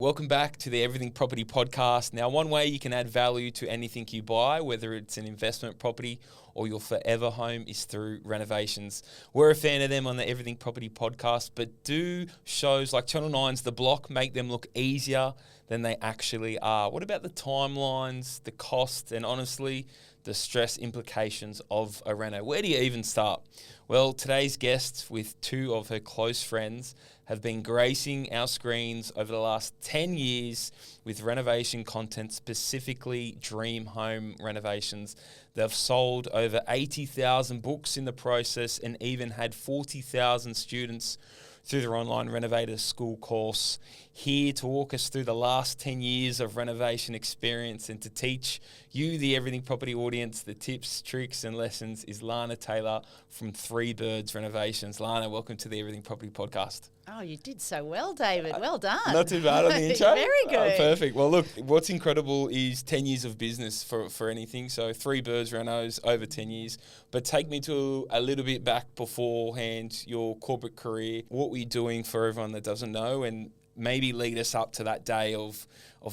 Welcome back to the Everything Property Podcast. Now, one way you can add value to anything you buy, whether it's an investment property or your forever home, is through renovations. We're a fan of them on the Everything Property Podcast, but do shows like Channel 9's The Block make them look easier than they actually are? What about the timelines, the cost, and honestly, the stress implications of a reno? Where do you even start? Well, today's guests, with two of her close friends, have been gracing our screens over the last 10 years with renovation content, specifically dream home renovations. They've sold over 80,000 books in the process and even had 40,000 students through their online renovator school course. Here to walk us through the last 10 years of renovation experience and to teach you, the Everything Property audience, the tips, tricks and lessons is Lana Taylor from Three Birds Renovations. Lana, welcome to the Everything Property Podcast. Oh, you did so well, David. Well done. Not too bad on the intro. Very good. Perfect. Well, look, what's incredible is 10 years of business for anything. So Three Birds Renos, over 10 years. But take me to a little bit back beforehand, your corporate career. What were you doing for everyone that doesn't know? And maybe lead us up to that day of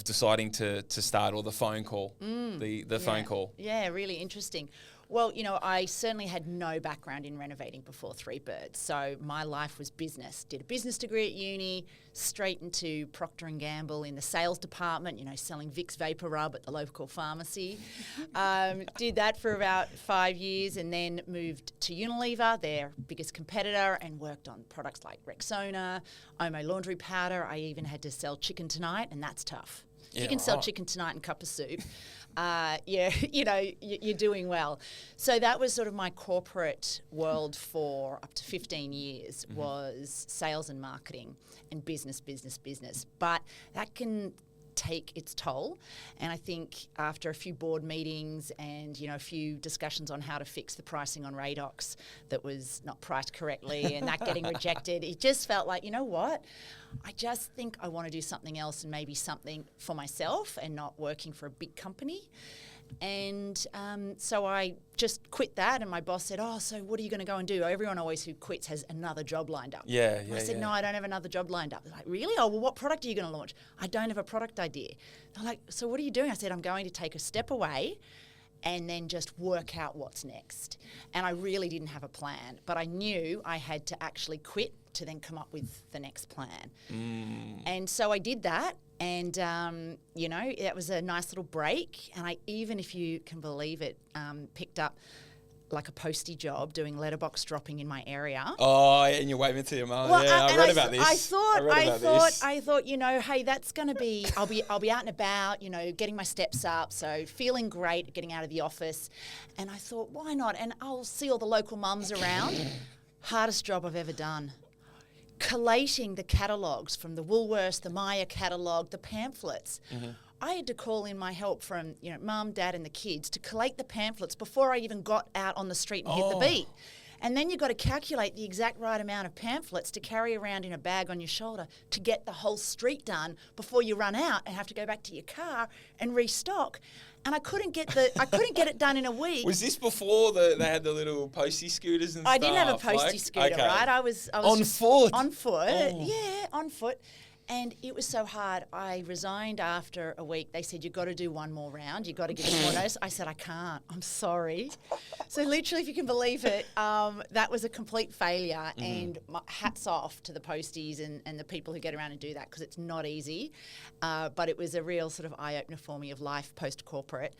deciding to start, or the phone call, the phone call. Yeah, really interesting. Well, you know, I certainly had no background in renovating before Three Birds. So my life was business. Did a business degree at uni, straight into Procter & Gamble in the sales department, you know, selling Vicks Vapor Rub at the local pharmacy. Did that for about 5 years and then moved to Unilever, their biggest competitor, and worked on products like Rexona, Omo laundry powder. I even had to sell Chicken Tonight, and that's tough. If you can sell Chicken Tonight and cup of soup, you're doing well. So that was sort of my corporate world for up to 15 years, was sales and marketing and business. But that can take its toll. And I think after a few board meetings and, you know, a few discussions on how to fix the pricing on Radox that was not priced correctly and that getting rejected, it just felt like, you know what? I just think I want to do something else and maybe something for myself and not working for a big company. And so I just quit that, and my boss said, "Oh, so what are you going to go and do?" Everyone always who quits has another job lined up. I said, "No, I don't have another job lined up." They're like, "Really? Oh, well, what product are you going to launch?" "I don't have a product idea." They're like, "So what are you doing?" I said, "I'm going to take a step away and then just work out what's next." And I really didn't have a plan, but I knew I had to actually quit to then come up with the next plan. And so I did that. And, you know, that was a nice little break. And I, even if you can believe it, picked up like a postie job doing letterbox dropping in my area. Oh, and you're waving to your mum. Well, yeah, I read about this. I thought, you know, hey, that's going to be, I'll be out and about, you know, getting my steps up. So feeling great, getting out of the office. And I thought, why not? And I'll see all the local mums around. Hardest job I've ever done. Collating the catalogues from the Woolworths, the Maya catalogue, the pamphlets. I had to call in my help from, you know, mum, dad and the kids to collate the pamphlets before I even got out on the street and hit the beat. And then you've got to calculate the exact right amount of pamphlets to carry around in a bag on your shoulder to get the whole street done before you run out and have to go back to your car and restock. And I couldn't get it done in a week. Was this before they had the little postie scooters and stuff? I didn't have a postie scooter, right? I was on foot. On foot, yeah, on foot. And it was so hard. I resigned after a week. They said, "You've got to do one more round. You've got to give us more notice." I said, "I can't. I'm sorry." So literally, if you can believe it, that was a complete failure. And my hats off to the posties and the people who get around and do that, because it's not easy. But it was a real sort of eye-opener for me of life post-corporate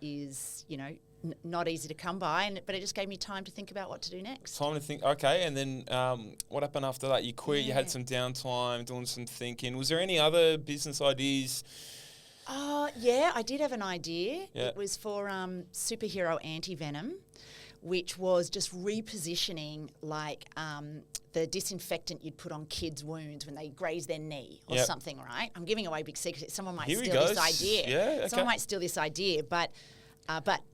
is, you know, not easy to come by, but it just gave me time to think about what to do next. Time to think, okay, and then what happened after that? You quit, you had some downtime, doing some thinking. Was there any other business ideas? Yeah, I did have an idea. Yeah. It was for superhero anti-venom, which was just repositioning like the disinfectant you'd put on kids' wounds when they graze their knee or something, right? I'm giving away big secrets. Someone might steal this idea. Yeah, okay. Someone might steal this idea, but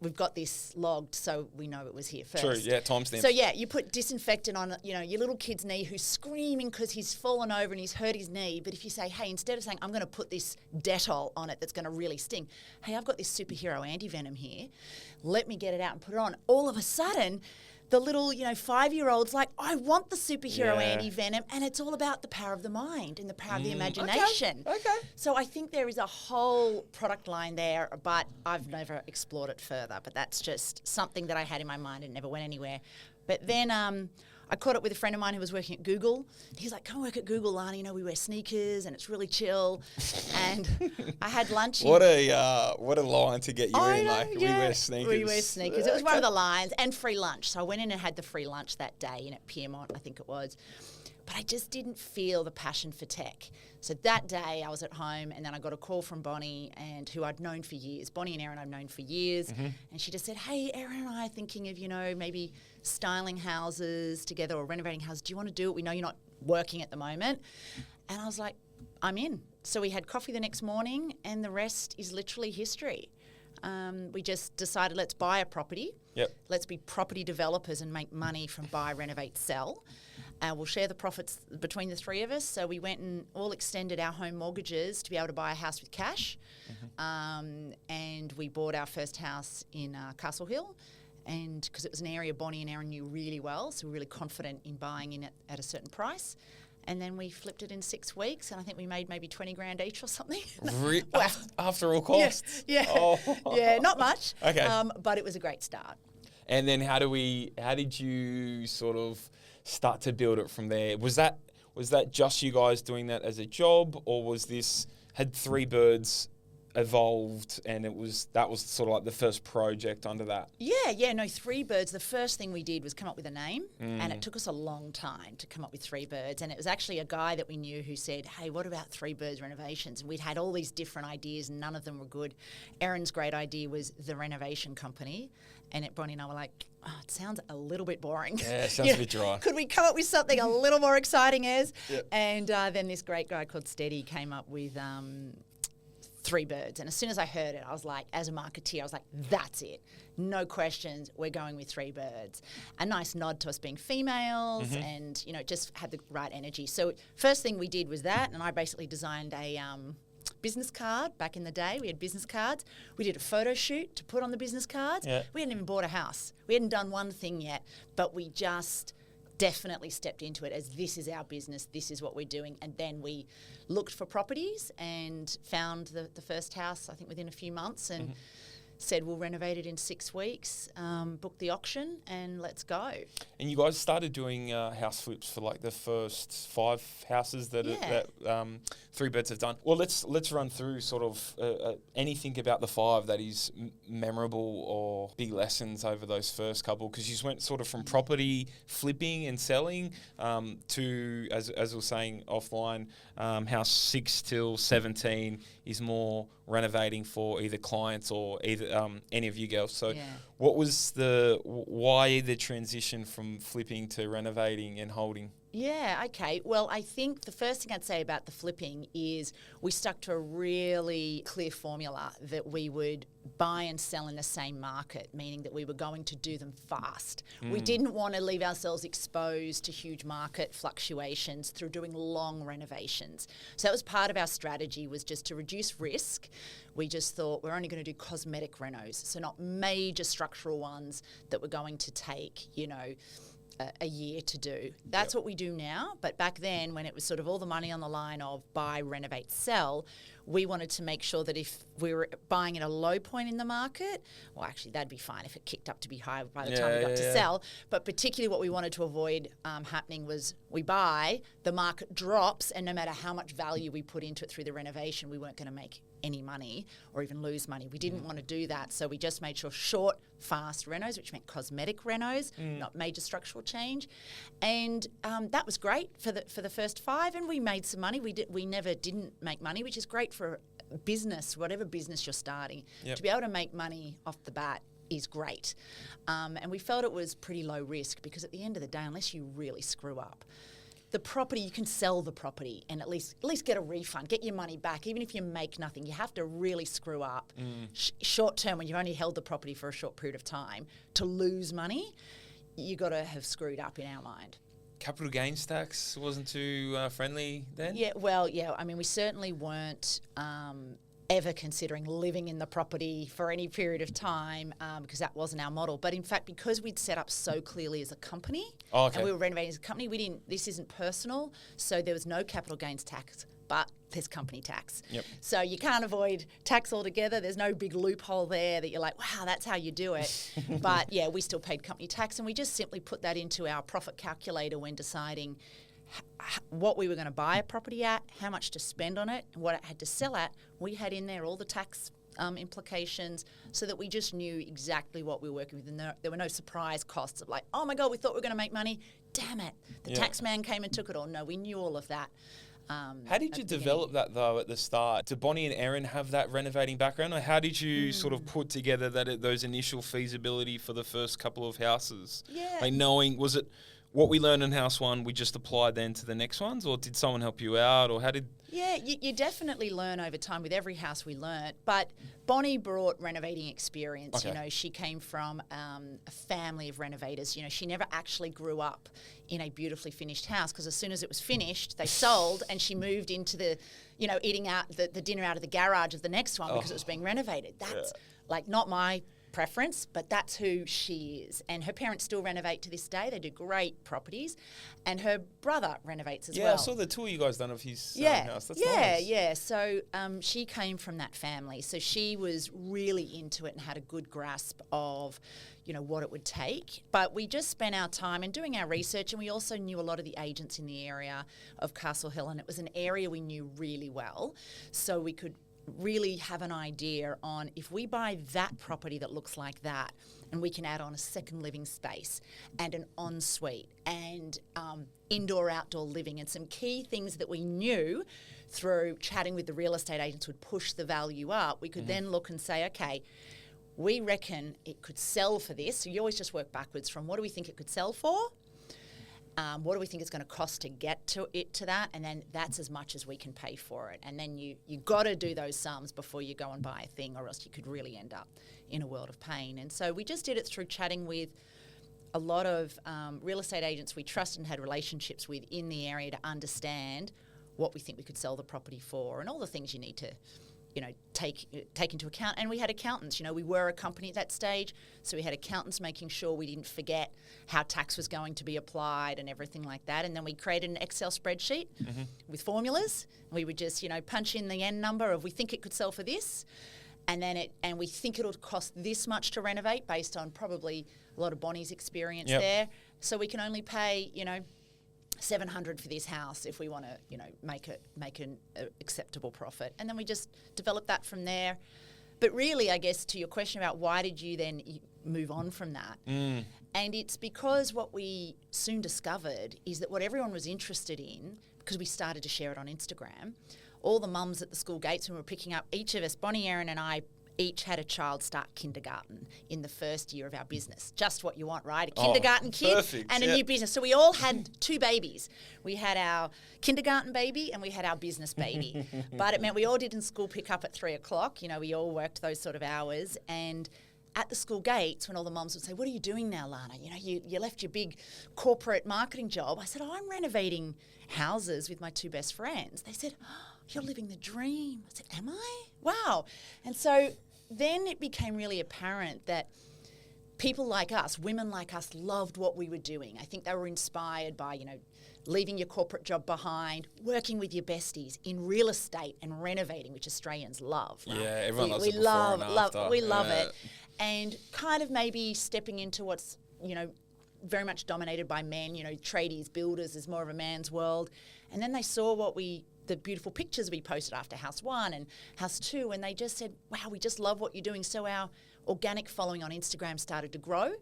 we've got this logged, so we know it was here first. True, yeah, timestamp. So, yeah, you put disinfectant on, you know, your little kid's knee who's screaming because he's fallen over and he's hurt his knee. But if you say, hey, instead of saying, I'm going to put this Dettol on it that's going to really sting, hey, I've got this superhero anti-venom here. Let me get it out and put it on. All of a sudden, the little, 5-year-olds like, I want the superhero Yeah. anti-venom, and it's all about the power of the mind and the power of the imagination. Okay. So I think there is a whole product line there, but I've never explored it further. But that's just something that I had in my mind and never went anywhere. But then I caught up with a friend of mine who was working at Google. He's like, come work at Google, Lana. We wear sneakers and it's really chill. And I had lunch. What a line to get you in. Know, Like, yeah. we wear sneakers. We wear sneakers. It was one of the lines, and free lunch. So I went in and had the free lunch that day in at Piermont, I think it was. But I just didn't feel the passion for tech. So that day I was at home, and then I got a call from Bonnie, and who I'd known for years. Bonnie and Erin I've known for years. Mm-hmm. And she just said, hey, Erin and I are thinking of, maybe styling houses together or renovating houses. Do you want to do it? We know you're not working at the moment. And I was like, I'm in. So we had coffee the next morning, and the rest is literally history. We just decided, let's buy a property. Yep. Let's be property developers and make money from buy, renovate, sell. We'll share the profits between the three of us. So we went and all extended our home mortgages to be able to buy a house with cash. Mm-hmm. And we bought our first house in Castle Hill. And because it was an area Bonnie and Erin knew really well, so we were really confident in buying in at a certain price. And then we flipped it in 6 weeks, and I think we made maybe 20 grand each or something. After all costs? Yeah. Oh. Yeah, not much. Okay. But it was a great start. And then how did you sort of start to build it from there? Was that just you guys doing that as a job, or had Three Birds evolved and that was sort of like the first project under that? No, Three Birds, the first thing we did was come up with a name, and it took us a long time to come up with Three Birds. And it was actually a guy that we knew who said, hey, what about Three Birds Renovations? And we'd had all these different ideas and none of them were good. Erin's great idea was the Renovation Company, and Bonnie and I were like, it sounds a little bit boring. Yeah, it sounds a bit dry. Could we come up with something a little more exciting, Ez? Yep. And then this great guy called Steady came up with Three Birds. And as soon as I heard it, I was like, as a marketeer, I was like, that's it. No questions. We're going with Three Birds. A nice nod to us being females, and, just had the right energy. So first thing we did was that, and I basically designed a business card. Back in the day, we had business cards. We did a photo shoot to put on the business cards. Yeah. We hadn't even bought a house. We hadn't done one thing yet, but we just definitely stepped into it as this is our business, this is what we're doing. And then we looked for properties and found the first house, I think, within a few months, and said we'll renovate it in 6 weeks, book the auction, and let's go. And you guys started doing house flips for like the first 5 houses that Three Birds have done. Well, let's run through sort of anything about the 5 that is memorable or big lessons over those first couple, because you just went sort of from property flipping and selling to, as we were saying offline, house 6 till 17 is more renovating for either clients or either any of you girls. So what was why the transition from flipping to renovating and holding? Yeah, okay. Well, I think the first thing I'd say about the flipping is we stuck to a really clear formula that we would buy and sell in the same market, meaning that we were going to do them fast. We didn't want to leave ourselves exposed to huge market fluctuations through doing long renovations. So that was part of our strategy, was just to reduce risk. We just thought we're only going to do cosmetic renos, so not major structural ones that were going to take, a year to do. That's what we do now. But back then, when it was sort of all the money on the line of buy, renovate, sell, we wanted to make sure that if we were buying at a low point in the market, well, actually, that'd be fine if it kicked up to be high by the time we got to sell. But particularly what we wanted to avoid happening was we buy, the market drops, and no matter how much value we put into it through the renovation, we weren't going to make any money or even lose money. We didn't want to do that. So we just made sure short, fast renos, which meant cosmetic renos, not major structural change. And that was great for the first 5, and we made some money. We never didn't make money, which is great for business, whatever business you're starting. To be able to make money off the bat is great. And we felt it was pretty low risk, because at the end of the day, unless you really screw up, the property, you can sell the property and at least get a refund, get your money back. Even if you make nothing, you have to really screw up short term, when you've only held the property for a short period of time, to lose money. You got to have screwed up in our mind. Capital gains tax wasn't too friendly then? Yeah, well, yeah. I mean, we certainly weren't ever considering living in the property for any period of time because that wasn't our model. But in fact, because we'd set up so clearly as a company and we were renovating as a company, this isn't personal, so there was no capital gains tax, but there's company tax. Yep. So you can't avoid tax altogether. There's no big loophole there that you're like, wow, that's how you do it. But yeah, we still paid company tax, and we just simply put that into our profit calculator when deciding what we were going to buy a property at, how much to spend on it, and what it had to sell at. We had in there all the tax implications so that we just knew exactly what we were working with. And there were no surprise costs of like, oh my God, we thought we were going to make money. Damn it. The tax man came and took it all. No, we knew all of that. How did you develop that though at the start? Did Bonnie and Erin have that renovating background, or how did you sort of put together those initial feasibility for the first couple of houses? Yeah. Like knowing, was it what we learned in house one, we just applied then to the next ones, or did someone help you out, or how did... Yeah, you definitely learn over time. With every house we learnt. But Bonnie brought renovating experience. Okay. You know, she came from a family of renovators. You know, she never actually grew up in a beautifully finished house because as soon as it was finished, they sold and she moved into the, eating out the dinner out of the garage of the next one because it was being renovated. That's like not my preference, but that's who she is. And her parents still renovate to this day. They do great properties. And her brother renovates as well. Yeah, I saw the tour you guys done of his house. That's nice. Yeah. So she came from that family. So she was really into it and had a good grasp of, what it would take. But we just spent our time in doing our research, and we also knew a lot of the agents in the area of Castle Hill, and it was an area we knew really well. So we could really have an idea on if we buy that property that looks like that and we can add on a second living space and an ensuite and indoor-outdoor living and some key things that we knew through chatting with the real estate agents would push the value up, we could then look and say, okay, we reckon it could sell for this. So you always just work backwards from what do we think it could sell for? What do we think it's going to cost to get to that? And then that's as much as we can pay for it. And then you got to do those sums before you go and buy a thing, or else you could really end up in a world of pain. And so we just did it through chatting with a lot of real estate agents we trusted and had relationships with in the area to understand what we think we could sell the property for and all the things you need to take into account. And we had accountants. We were a company at that stage, so we had accountants making sure we didn't forget how tax was going to be applied and everything like that. And then we created an Excel spreadsheet with formulas. We would just, punch in the end number of we think it could sell for this, and we think it'll cost this much to renovate based on probably a lot of Bonnie's experience there. So we can only pay, $700 for this house if we want to, make an acceptable profit. And then we just develop that from there. But really, I guess, to your question about why did you then move on from that? And it's because what we soon discovered is that what everyone was interested in, because we started to share it on Instagram, all the mums at the school gates when we were picking up, each of us, Bonnie, Erin and I, each had a child start kindergarten in the first year of our business. Just what you want, right? A kindergarten kid and a new business. So we all had two babies. We had our kindergarten baby and we had our business baby. But it meant we all did in school pick up at 3:00. We all worked those sort of hours. And at the school gates, when all the mums would say, what are you doing now, Lana? You left your big corporate marketing job. I said, I'm renovating houses with my two best friends. They said, you're living the dream. I said, am I? Wow. And so then it became really apparent that people like us, women like us, loved what we were doing. I think they were inspired by, leaving your corporate job behind, working with your besties in real estate and renovating, which Australians love. Right? Yeah, everyone loves it before and after. We love it. And kind of maybe stepping into what's, very much dominated by men, tradies, builders is more of a man's world. And then they saw the beautiful pictures we posted after House 1 and House 2, and they just said, wow, we just love what you're doing. So our organic following on Instagram started to grow.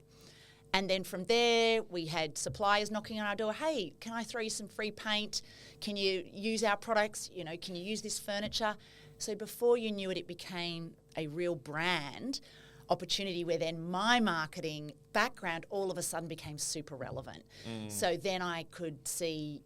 And then from there, we had suppliers knocking on our door, hey, can I throw you some free paint? Can you use our products? Can you use this furniture? So before you knew it, it became a real brand opportunity where then my marketing background all of a sudden became super relevant. So then I could see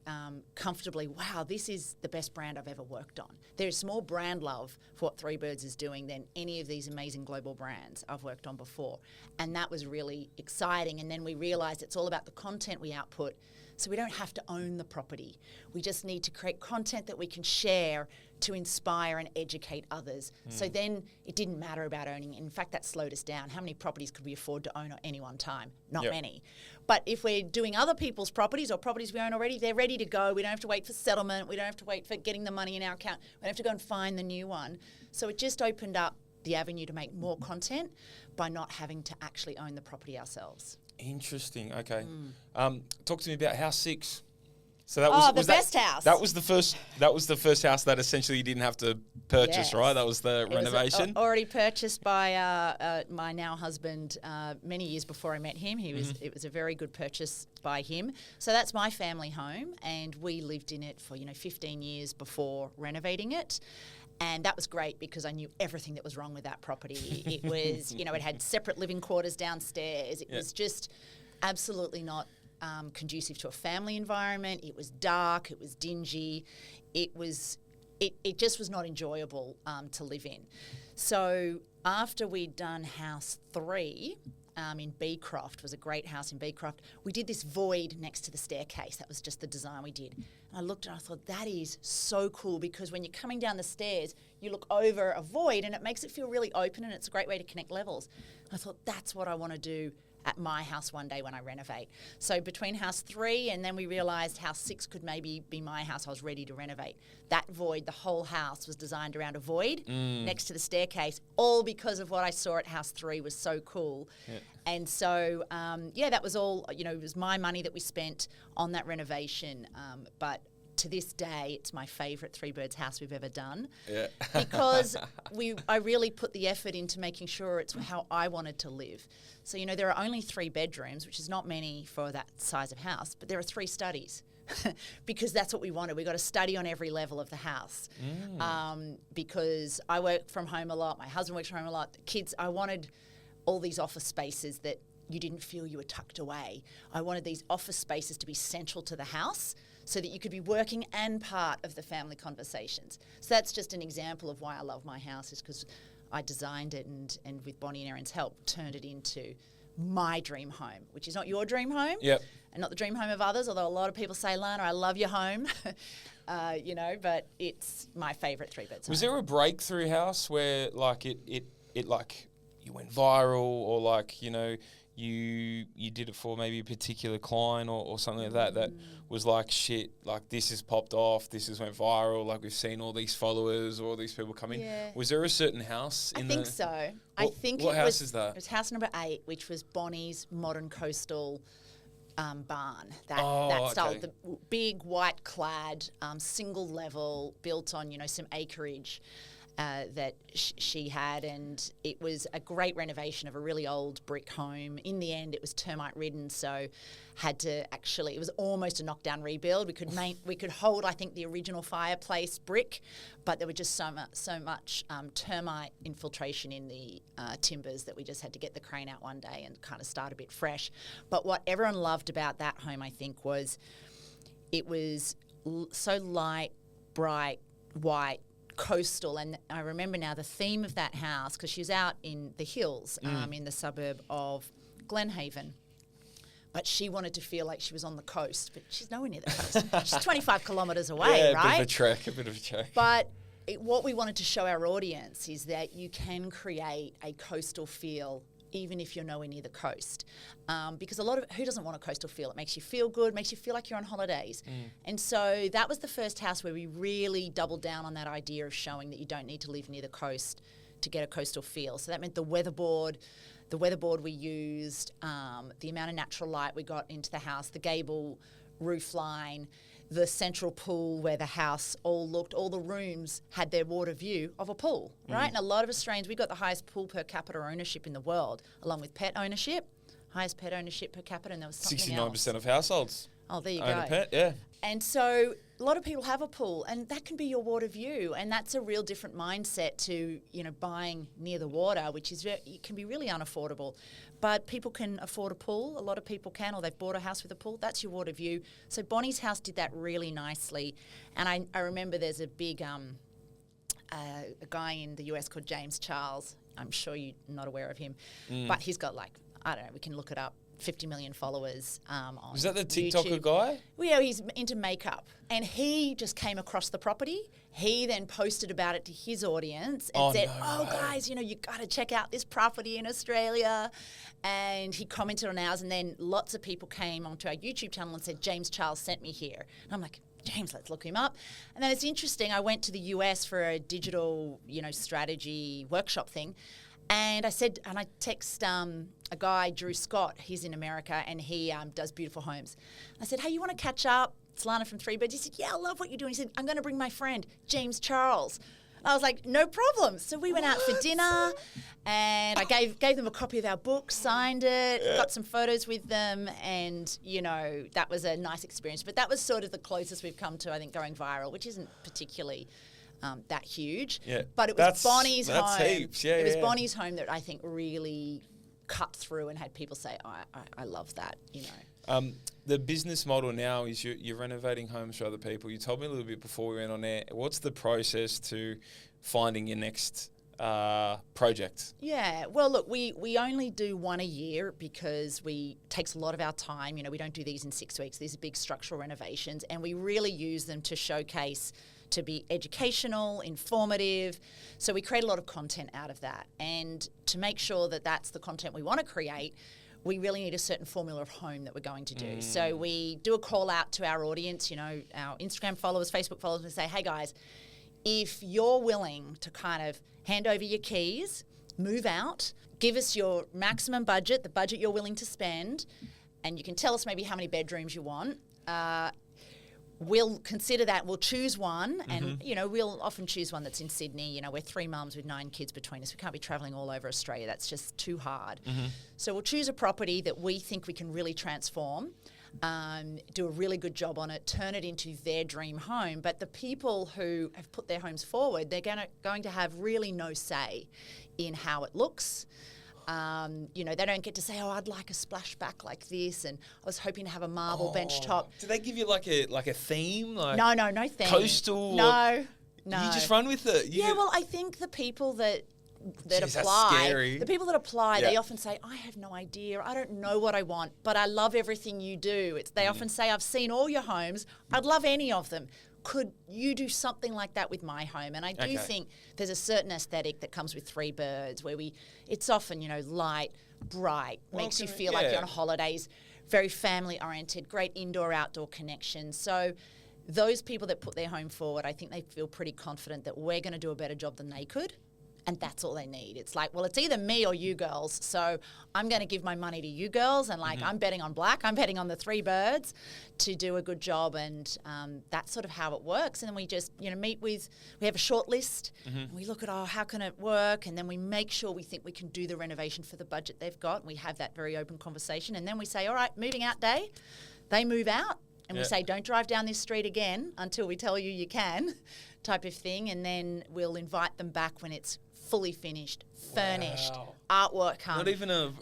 comfortably, wow, this is the best brand I've ever worked on. There's more brand love for what Three Birds is doing than any of these amazing global brands I've worked on before. And that was really exciting. And then we realized it's all about the content we output. So we don't have to own the property. We just need to create content that we can share to inspire and educate others. So then it didn't matter about owning. In fact, that slowed us down. How many properties could we afford to own at any one time? Not many. But if we're doing other people's properties or properties we own already, they're ready to go. We don't have to wait for settlement. We don't have to wait for getting the money in our account. We don't have to go and find the new one. So it just opened up the avenue to make more content by not having to actually own the property ourselves. Interesting. Okay. Talk to me about House 6. So that was the best house. That was the first. That was the first house that essentially you didn't have to purchase, right? That was the renovation. Was already purchased by my now husband many years before I met him. It was a very good purchase by him. So that's my family home, and we lived in it for 15 years before renovating it. And that was great because I knew everything that was wrong with that property. It was, it had separate living quarters downstairs. It was just absolutely not conducive to a family environment. It was dark. It was dingy. It just was not enjoyable to live in. So after we'd done House 3 in Beecroft, was a great house in Beecroft, we did this void next to the staircase. That was just the design we did. And I looked and I thought, that is so cool, because when you're coming down the stairs, you look over a void and it makes it feel really open, and it's a great way to connect levels. And I thought, that's what I want to do at my house one day when I renovate. So between House 3 and then we realised House 6 could maybe be my house, I was ready to renovate. That void, the whole house was designed around a void next to the staircase, all because of what I saw at House 3 was so cool. Yeah. And so, that was all, it was my money that we spent on that renovation. But to this day, it's my favourite Three Birds house we've ever done. Yeah. Because I really put the effort into making sure it's how I wanted to live. So, there are only 3 bedrooms, which is not many for that size of house, but there are 3 studies because that's what we wanted. We got a study on every level of the house because I work from home a lot. My husband works from home a lot. The kids, I wanted all these office spaces that you didn't feel you were tucked away. I wanted these office spaces to be central to the house so that you could be working and part of the family conversations. So that's just an example of why I love my house, is because I designed it and with Bonnie and Erin's help, turned it into my dream home, which is not your dream home and not the dream home of others, although a lot of people say, Lana, I love your home, but it's my favourite Three Birds home. Was there a breakthrough house where it you went viral, or you did it for maybe a particular client or something like that was like, shit, like this has popped off, this has went viral, like we've seen all these followers or all these people come in? Yeah. Was there a certain house in I think so. What house is that? It was house number 8, which was Bonnie's modern coastal barn. That style, the big white clad, single level, built on, some acreage. That she had, and it was a great renovation of a really old brick home. In the end, it was termite ridden, so it was almost a knockdown rebuild. We could hold, I think, the original fireplace brick, but there was just so much termite infiltration in the timbers that we just had to get the crane out one day and kind of start a bit fresh. But what everyone loved about that home, I think, was it was so light, bright, white, coastal. And I remember now the theme of that house, because she was out in the hills in the suburb of Glenhaven, but she wanted to feel like she was on the coast, but she's nowhere near the coast. She's 25 kilometres away, right? A bit of a trek. But what we wanted to show our audience is that you can create a coastal feel even if you're nowhere near the coast. Because who doesn't want a coastal feel? It makes you feel good, makes you feel like you're on holidays. And so that was the first house where we really doubled down on that idea of showing that you don't need to live near the coast to get a coastal feel. So that meant the weatherboard we used, the amount of natural light we got into the house, the gable roof line, the central pool where the house all the rooms had their water view of a pool, right? And a lot of Australians, we got the highest pool per capita ownership in the world, along with pet ownership, highest pet ownership per capita, and there was something 69% else. of households. Oh, there you own go. a pet, yeah. And so a lot of people have a pool, and that can be your water view, and that's a real different mindset to, buying near the water, which is it can be really unaffordable. But people can afford a pool. A lot of people can, or they've bought a house with a pool. That's your water view. So Bonnie's house did that really nicely. And I remember there's a big a guy in the US called James Charles. I'm sure you're not aware of him. But he's got I don't know, we can look it up, 50 million followers on Is that the YouTube. TikToker guy? Well, yeah, he's into makeup. And he just came across the property. He then posted about it to his audience and said, guys, you got to check out this property in Australia. And he commented on ours. And then lots of people came onto our YouTube channel and said, James Charles sent me here. And I'm like, James, let's look him up. And then it's interesting. I went to the US for a digital, strategy workshop thing. And I text a guy, Drew Scott, he's in America, and he does beautiful homes. I said, hey, you want to catch up? It's Lana from Three Birds. He said, yeah, I love what you're doing. He said, I'm going to bring my friend, James Charles. I was like, no problem. So we went out for dinner, and I gave them a copy of our book, signed it, got some photos with them, and, that was a nice experience. But that was sort of the closest we've come to, I think, going viral, which isn't particularly that huge. Yeah. But it was Bonnie's home. That's heaps. Yeah, it was Bonnie's home that I think really cut through and had people say, I love that, The business model now is you're renovating homes for other people. You told me a little bit before we went on air. What's the process to finding your next project? Yeah, well, look, we only do one a year because takes a lot of our time. We don't do these in 6 weeks. These are big structural renovations, and we really use them to showcase, to be educational, informative. So we create a lot of content out of that. And to make sure that that's the content we want to create, we really need a certain formula of home that we're going to do. So we do a call out to our audience, our Instagram followers, Facebook followers, and say, hey guys, if you're willing to kind of hand over your keys, move out, give us your maximum budget, the budget you're willing to spend, and you can tell us maybe how many bedrooms you want, we'll consider that. We'll choose one, and we'll often choose one that's in Sydney. We're 3 mums with 9 kids between us. We can't be travelling all over Australia. That's just too hard. So we'll choose a property that we think we can really transform, do a really good job on it, turn it into their dream home. But the people who have put their homes forward, they're going to have really no say in how it looks. They don't get to say, I'd like a splashback like this, and I was hoping to have a marble bench top. Do they give you like a theme? Like no theme. Coastal? No. You just run with it. Well, I think the people that Jeez, apply, Yeah. they often say, I have no idea, I don't know what I want, but I love everything you do. They often say, I've seen all your homes, I'd love any of them. Could you do something like that with my home? And I do think there's a certain aesthetic that comes with Three Birds where it's often, light, bright, makes you feel like you're on holidays, very family oriented, great indoor-outdoor connection. So those people that put their home forward, I think they feel pretty confident that we're going to do a better job than they could. And that's all they need. It's like, well, it's either me or you girls. So I'm going to give my money to you girls. And I'm betting on black. I'm betting on the Three Birds to do a good job. And that's sort of how it works. And then we just, we have a short list. And we look at, how can it work? And then we make sure we think we can do the renovation for the budget they've got. And we have that very open conversation. And then we say, all right, moving out day. They move out. And we say, don't drive down this street again until we tell you can, type of thing. And then we'll invite them back when it's fully finished, furnished, artwork hung. Not even a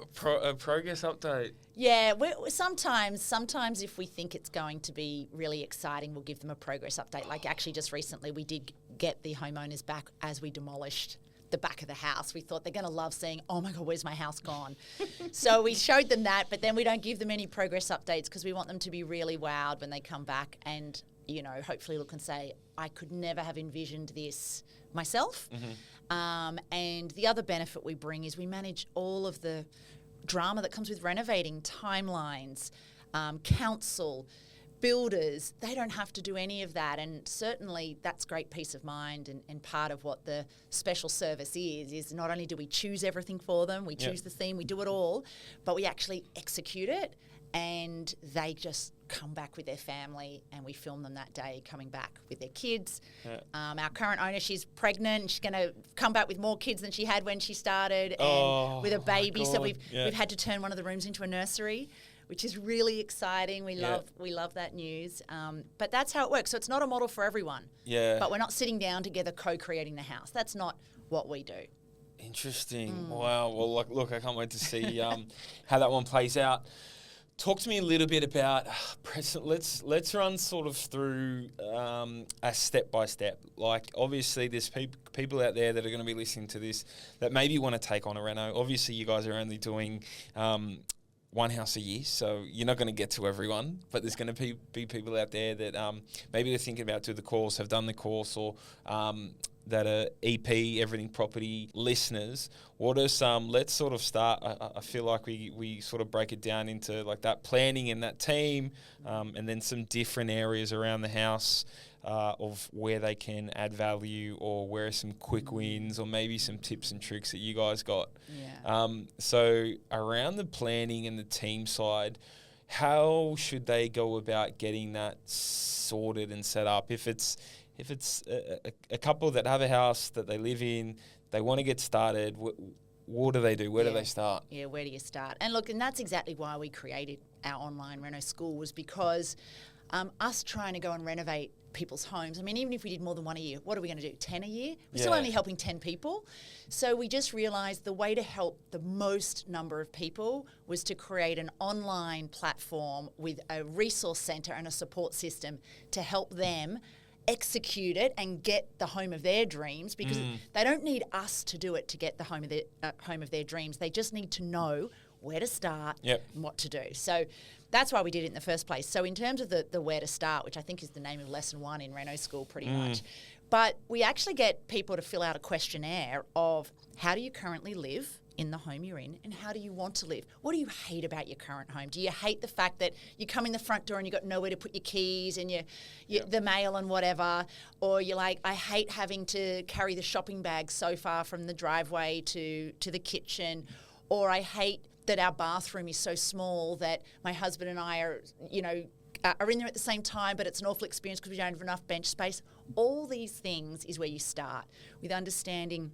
progress update. Yeah, sometimes if we think it's going to be really exciting, we'll give them a progress update. Like actually just recently we did get the homeowners back as we demolished the back of the house. We thought they're going to love seeing, oh my God, where's my house gone? So we showed them that, but then we don't give them any progress updates because we want them to be really wowed when they come back and, hopefully look and say, I could never have envisioned this myself. And the other benefit we bring is we manage all of the drama that comes with renovating, timelines, council, builders. They don't have to do any of that. And certainly that's great peace of mind. And part of what the special service is not only do we choose everything for them, we choose the theme, we do it all, but we actually execute it. And they just come back with their family and we film them that day coming back with their kids. Our current owner, she's pregnant and she's going to come back with more kids than she had when she started and with a baby. So we've had to turn one of the rooms into a nursery, which is really exciting. We love that news. But that's how it works. So it's not a model for everyone. Yeah. But we're not sitting down together co-creating the house. That's not what we do. Interesting. Wow. Well, look, I can't wait to see how that one plays out. Talk to me a little bit about let's run sort of through a step by step. Like obviously, there's people out there that are going to be listening to this that maybe want to take on a reno. Obviously, you guys are only doing one house a year, so you're not going to get to everyone, but there's going to be people out there that maybe they're thinking about doing the course, have done the course, or that are EP, Everything Property listeners. What are some, let's sort of start, I feel like we sort of break it down into like that planning and that team, and then some different areas around the house of where they can add value, or where are some quick wins, or maybe some tips and tricks that you guys got. Yeah. So around the planning and the team side, how should they go about getting that sorted and set up? If it's a couple that have a house that they live in, they want to get started, what do they do? Where do they start? Yeah, where do you start? And look, and that's exactly why we created our online Reno school, was because us trying to go and renovate people's homes. I mean, even if we did more than one a year, what are we going to do? 10 a year? We're still only helping 10 people. So we just realised the way to help the most number of people was to create an online platform with a resource centre and a support system to help them execute it and get the home of their dreams, because they don't need us to do it to get the home of their dreams. They just need to know where to start and what to do. So that's why we did it in the first place. So in terms of the where to start, which I think is the name of lesson 1 in Reno School pretty much, but we actually get people to fill out a questionnaire of how do you currently live in the home you're in, and how do you want to live? What do you hate about your current home? Do you hate the fact that you come in the front door and you've got nowhere to put your keys and the mail and whatever? Or you're like, I hate having to carry the shopping bag so far from the driveway to the kitchen. Or I hate that our bathroom is so small that my husband and I are in there at the same time, but it's an awful experience because we don't have enough bench space. All these things is where you start with understanding,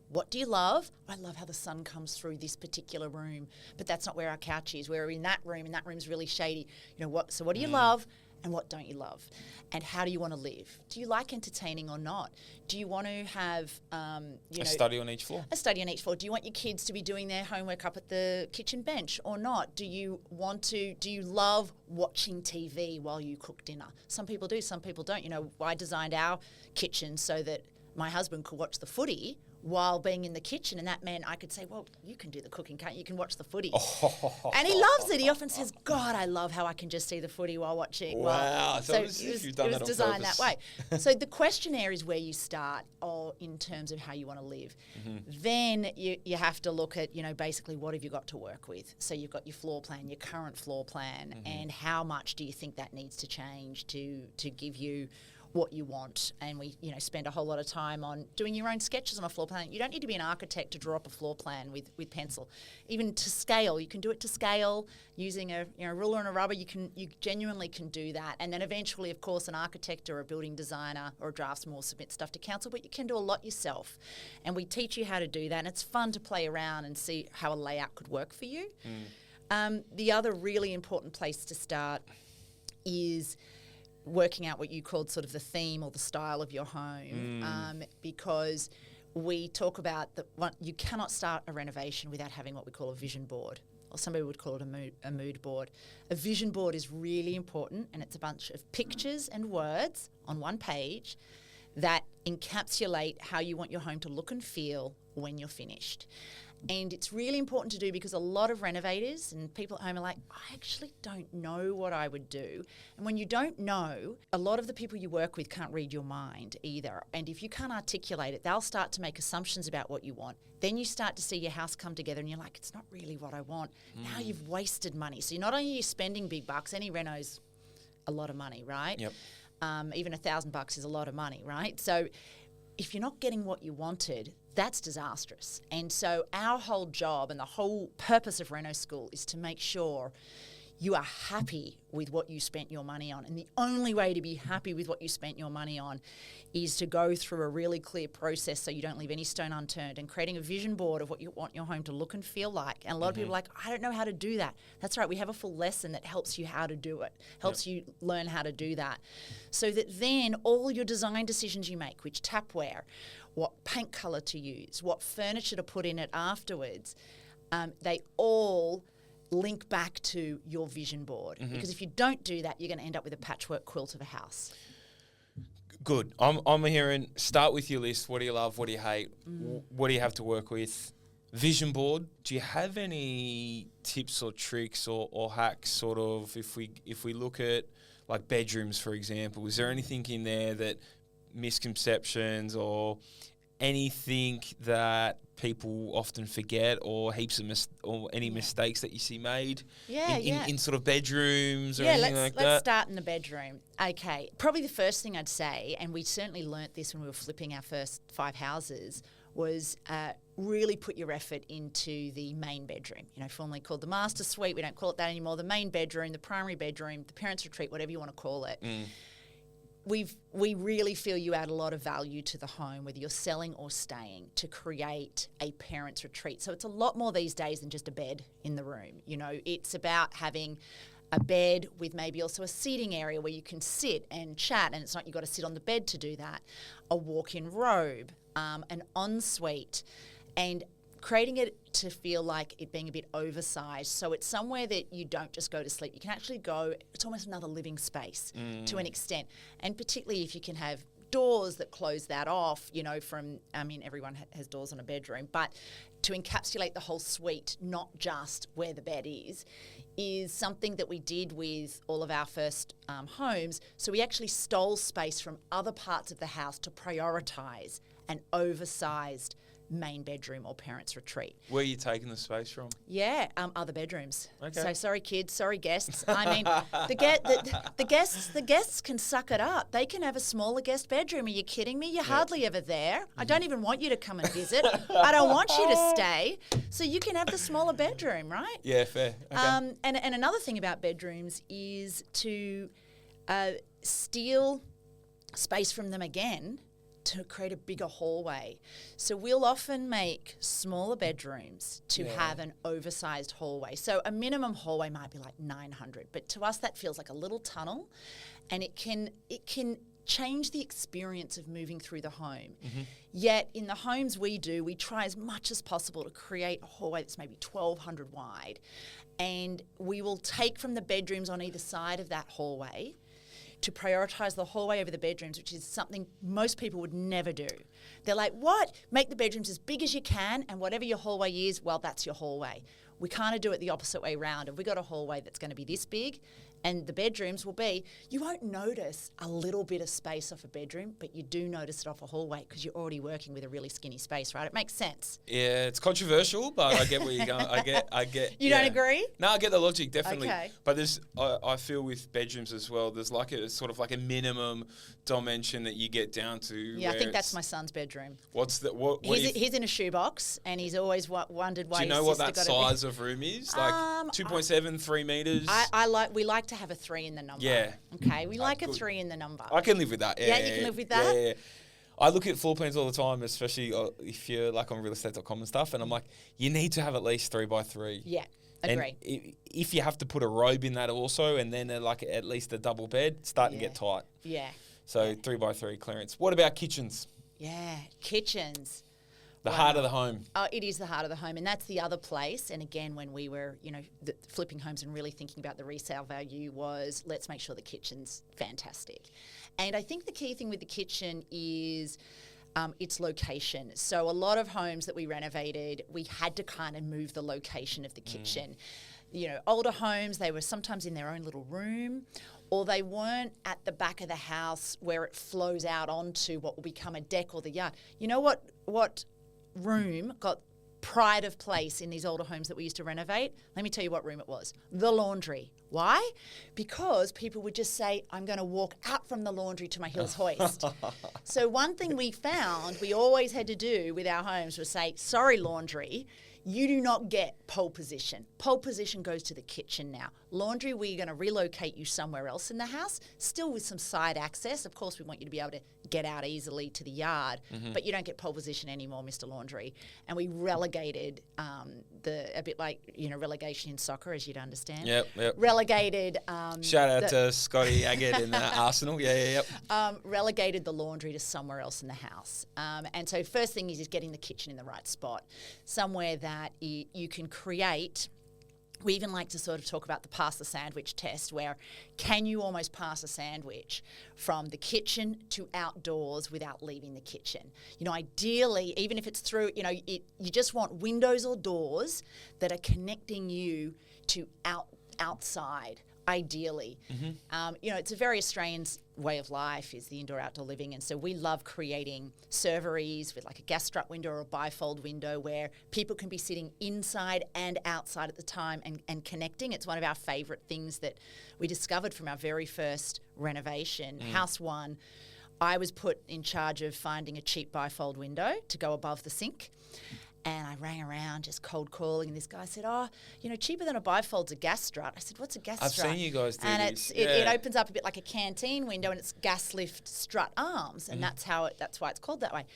what do you love? I love how the sun comes through this particular room, but that's not where our couch is. We're in that room, and that room's really shady. So what do you love, and what don't you love? And how do you want to live? Do you like entertaining or not? Do you want to have a study on each floor? A study on each floor. Do you want your kids to be doing their homework up at the kitchen bench or not? Do you love watching TV while you cook dinner? Some people do, some people don't. I designed our kitchen so that my husband could watch the footy while being in the kitchen, and that meant I could say, well, you can do the cooking, can't you? You can watch the footy. And he loves it. He often says, God, I love how I can just see the footy while watching. Wow. So it was designed that way. So the questionnaire is where you start in terms of how you want to live. Then you have to look at, basically what have you got to work with? So you've got your floor plan, your current floor plan, and how much do you think that needs to change to give you what you want. And we spend a whole lot of time on doing your own sketches on a floor plan. You don't need to be an architect to draw up a floor plan with pencil. Even to scale, you can do it to scale using a ruler and a rubber. You genuinely can do that. And then eventually, of course, an architect or a building designer or a draftsman will submit stuff to council, but you can do a lot yourself. And we teach you how to do that, and it's fun to play around and see how a layout could work for you. The other really important place to start is working out what you called sort of the theme or the style of your home, because we talk about you cannot start a renovation without having what we call a vision board, or somebody would call it a mood board. A vision board is really important, and it's a bunch of pictures and words on one page that encapsulate how you want your home to look and feel when you're finished. And it's really important to do because a lot of renovators and people at home are like, I actually don't know what I would do. And when you don't know, a lot of the people you work with can't read your mind either. And if you can't articulate it, they'll start to make assumptions about what you want. Then you start to see your house come together and you're like, it's not really what I want. Now you've wasted money. So not only are you spending big bucks, any reno's a lot of money, right? Yep. Even $1,000 is a lot of money, right? So if you're not getting what you wanted, that's disastrous. And so our whole job and the whole purpose of Reno School is to make sure you are happy with what you spent your money on. And the only way to be happy with what you spent your money on is to go through a really clear process so you don't leave any stone unturned, and creating a vision board of what you want your home to look and feel like. And a lot of people are like, I don't know how to do that. That's right. We have a full lesson that helps you how to do it, helps you learn how to do that. So that then all your design decisions you make, which tapware, what paint colour to use, what furniture to put in it afterwards, they all link back to your vision board. Because if you don't do that, you're going to end up with a patchwork quilt of a house. Good. I'm hearing, start with your list. What do you love? What do you hate? What do you have to work with? vision board. Do you have any tips or tricks or hacks, sort of, if we look at like bedrooms, for example? Is there anything in there that misconceptions or anything that people often forget, or heaps of mistakes that you see made in sort of bedrooms or anything like that? Let's start in the bedroom. Okay, probably the first thing I'd say, and we certainly learnt this when we were flipping our first 5 houses, was really put your effort into the main bedroom. Formerly called the master suite. We don't call it that anymore. The main bedroom, the primary bedroom, the parents' retreat, whatever you want to call it. We really feel you add a lot of value to the home, whether you're selling or staying, to create a parents' retreat. So it's a lot more these days than just a bed in the room. It's about having a bed with maybe also a seating area where you can sit and chat, and it's not you've got to sit on the bed to do that. A walk-in robe, an ensuite, and creating it to feel like it being a bit oversized. So it's somewhere that you don't just go to sleep. You can actually go, it's almost another living space to an extent. And particularly if you can have doors that close that off, everyone has doors on a bedroom, but to encapsulate the whole suite, not just where the bed is something that we did with all of our first homes. So we actually stole space from other parts of the house to prioritise an oversized main bedroom or parents' retreat. Where are you taking the space from? Yeah, other bedrooms. Okay. So sorry, kids. Sorry, guests. I mean, the guests can suck it up. They can have a smaller guest bedroom. Are you kidding me? You're hardly ever there. I don't even want you to come and visit. I don't want you to stay. So you can have the smaller bedroom, right? Yeah, fair. Okay. And another thing about bedrooms is to steal space from them again to create a bigger hallway. So we'll often make smaller bedrooms to have an oversized hallway. So a minimum hallway might be like 900, but to us that feels like a little tunnel, and it can change the experience of moving through the home. Yet in the homes we try as much as possible to create a hallway that's maybe 1,200 wide, and we will take from the bedrooms on either side of that hallway to prioritise the hallway over the bedrooms, which is something most people would never do. They're like, what? Make the bedrooms as big as you can, and whatever your hallway is, well, that's your hallway. We kind of do it the opposite way round. If we got a hallway that's going to be this big, and the bedrooms will be, you won't notice a little bit of space off a bedroom, but you do notice it off a hallway because you're already working with a really skinny space, right? It makes sense. Yeah, it's controversial, but I get where you're going. I get. You don't agree? No, I get the logic, definitely. Okay. But I feel with bedrooms as well, there's like a sort of like a minimum dimension that you get down to. Yeah, I think that's my son's bedroom. What's the what? He's in a shoebox, and he's always wondered why. Do you know what that size of room is? Like 2.7, 3 meters. We like to have a 3 in the number. Yeah. Okay, we like a 3 in the number. I can live with that. Yeah, you can live with that? Yeah. I look at floor plans all the time, especially if you're like on realestate.com and stuff, and I'm like, you need to have at least 3x3. Yeah, agree. And if you have to put a robe in that also, and then like at least a double bed, starting to get tight. Yeah. So 3x3 clearance. What about kitchens? Yeah, kitchens. The heart of the home. Oh, it is the heart of the home, and that's the other place. And again, when we were, flipping homes and really thinking about the resale value, was let's make sure the kitchen's fantastic. And I think the key thing with the kitchen is its location. So a lot of homes that we renovated, we had to kind of move the location of the kitchen. Older homes, they were sometimes in their own little room, or they weren't at the back of the house where it flows out onto what will become a deck or the yard. You know what room got pride of place in these older homes that we used to renovate? Let me tell you what room it was. The laundry. Why? Because people would just say, I'm going to walk out from the laundry to my heels hoist. So one thing we found we always had to do with our homes was say, sorry, laundry, you do not get pole position. Pole position goes to the kitchen now. Laundry, we're going to relocate you somewhere else in the house, still with some side access. Of course, we want you to be able to get out easily to the yard, but you don't get pole position anymore, Mr. Laundry. And we relegated a bit like, relegation in soccer, as you'd understand. Yep. Relegated. Shout out to Scotty Agate in Arsenal. Yep. Relegated the laundry to somewhere else in the house. And so first thing is getting the kitchen in the right spot, somewhere that you can create We even like to sort of talk about the pass the sandwich test, where can you almost pass a sandwich from the kitchen to outdoors without leaving the kitchen? You know, ideally, even if it's through, you know, you just want windows or doors that are connecting you to outside. Ideally, you know, it's a very Australian way of life is the indoor-outdoor living, and so we love creating serveries with like a gas strut window or a bifold window where people can be sitting inside and outside at the time and connecting. It's one of our favourite things that we discovered from our very first renovation. House one, I was put in charge of finding a cheap bifold window to go above the sink. And I rang around just cold calling, and this guy said, "Oh, you know, cheaper than a bifold's a gas strut." I said, "What's a gas strut?" I've seen you guys do and this. It opens up a bit like a canteen window, and it's gas lift strut arms, and that's why it's called that way.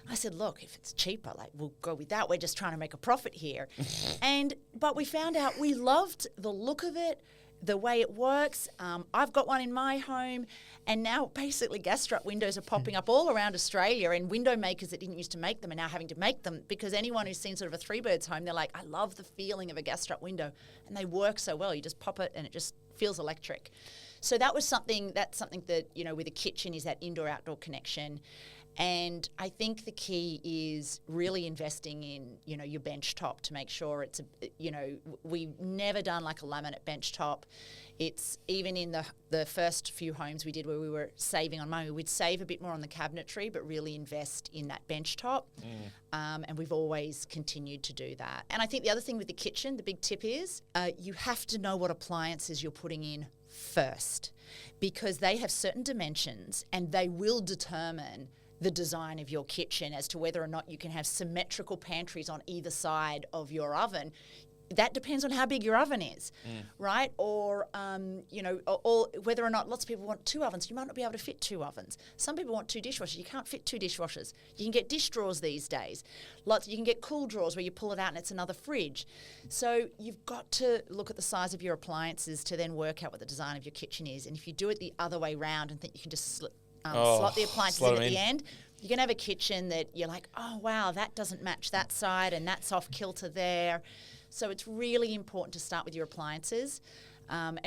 I said, "Look, if it's cheaper, like we'll go with that. We're just trying to make a profit here." But we found out we loved the look of it, the way it works. I've got one in my home, and now basically gas strut windows are popping up all around Australia, and window makers that didn't used to make them are now having to make them, because anyone who's seen sort of a Three Birds home, they're like, "I love the feeling of a gas strut window," and they work so well. You just pop it and it just feels electric. So that's something that, you know, with a kitchen is that indoor-outdoor connection. And I think the key is really investing in, you know, your bench top to make sure it's, you know, we've never done like a laminate bench top. It's even in the first few homes we did where we were saving on money, we'd save a bit more on the cabinetry, but really invest in that bench top. And we've always continued to do that. And I think the other thing with the kitchen, the big tip is you have to know what appliances you're putting in first, because they have certain dimensions and they will determine the design of your kitchen as to whether or not you can have symmetrical pantries on either side of your oven. That depends on how big your oven is, right? Or, you know, or whether or not lots of people want 2 ovens. You might not be able to fit 2 ovens. Some people want 2 dishwashers. You can't fit 2 dishwashers. You can get dish drawers these days. You can get cool drawers where you pull it out and it's another fridge. So you've got to look at the size of your appliances to then work out what the design of your kitchen is. And if you do it the other way round and think you can just slot the appliances in at the end, you're going to have a kitchen that you're like, "Oh, wow, that doesn't match that side and that's off kilter there." So it's really important to start with your appliances. And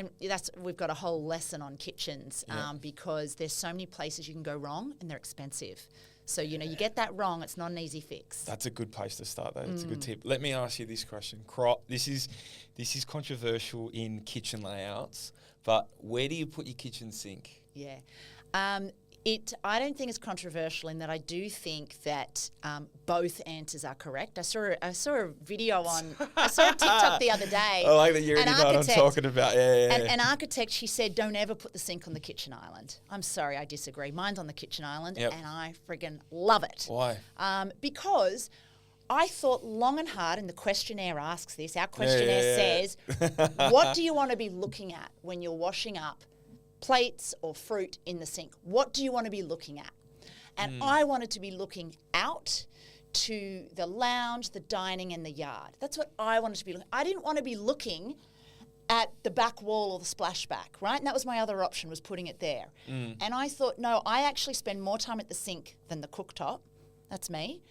we've got a whole lesson on kitchens because there's so many places you can go wrong and they're expensive. So, you know, you get that wrong, it's not an easy fix. That's a good place to start, though. That's a good tip. Let me ask you this question. This is controversial in kitchen layouts, but where do you put your kitchen sink? Yeah. I don't think it's controversial in that I do think that both answers are correct. I saw a video I saw a TikTok the other day. I like that you already know what I'm talking about. Yeah. An architect, she said, "Don't ever put the sink on the kitchen island." I'm sorry, I disagree. Mine's on the kitchen island, and I friggin' love it. Why? Because I thought long and hard, and the questionnaire asks this. Our questionnaire says, "What do you want to be looking at when you're washing up plates or fruit in the sink? What do you want to be looking at?" And I wanted to be looking out to the lounge, the dining, and the yard. That's what I wanted to be looking. I didn't want to be looking at the back wall or the splashback, right? And that was my other option, was putting it there. And I thought, no, I actually spend more time at the sink than the cooktop. That's me.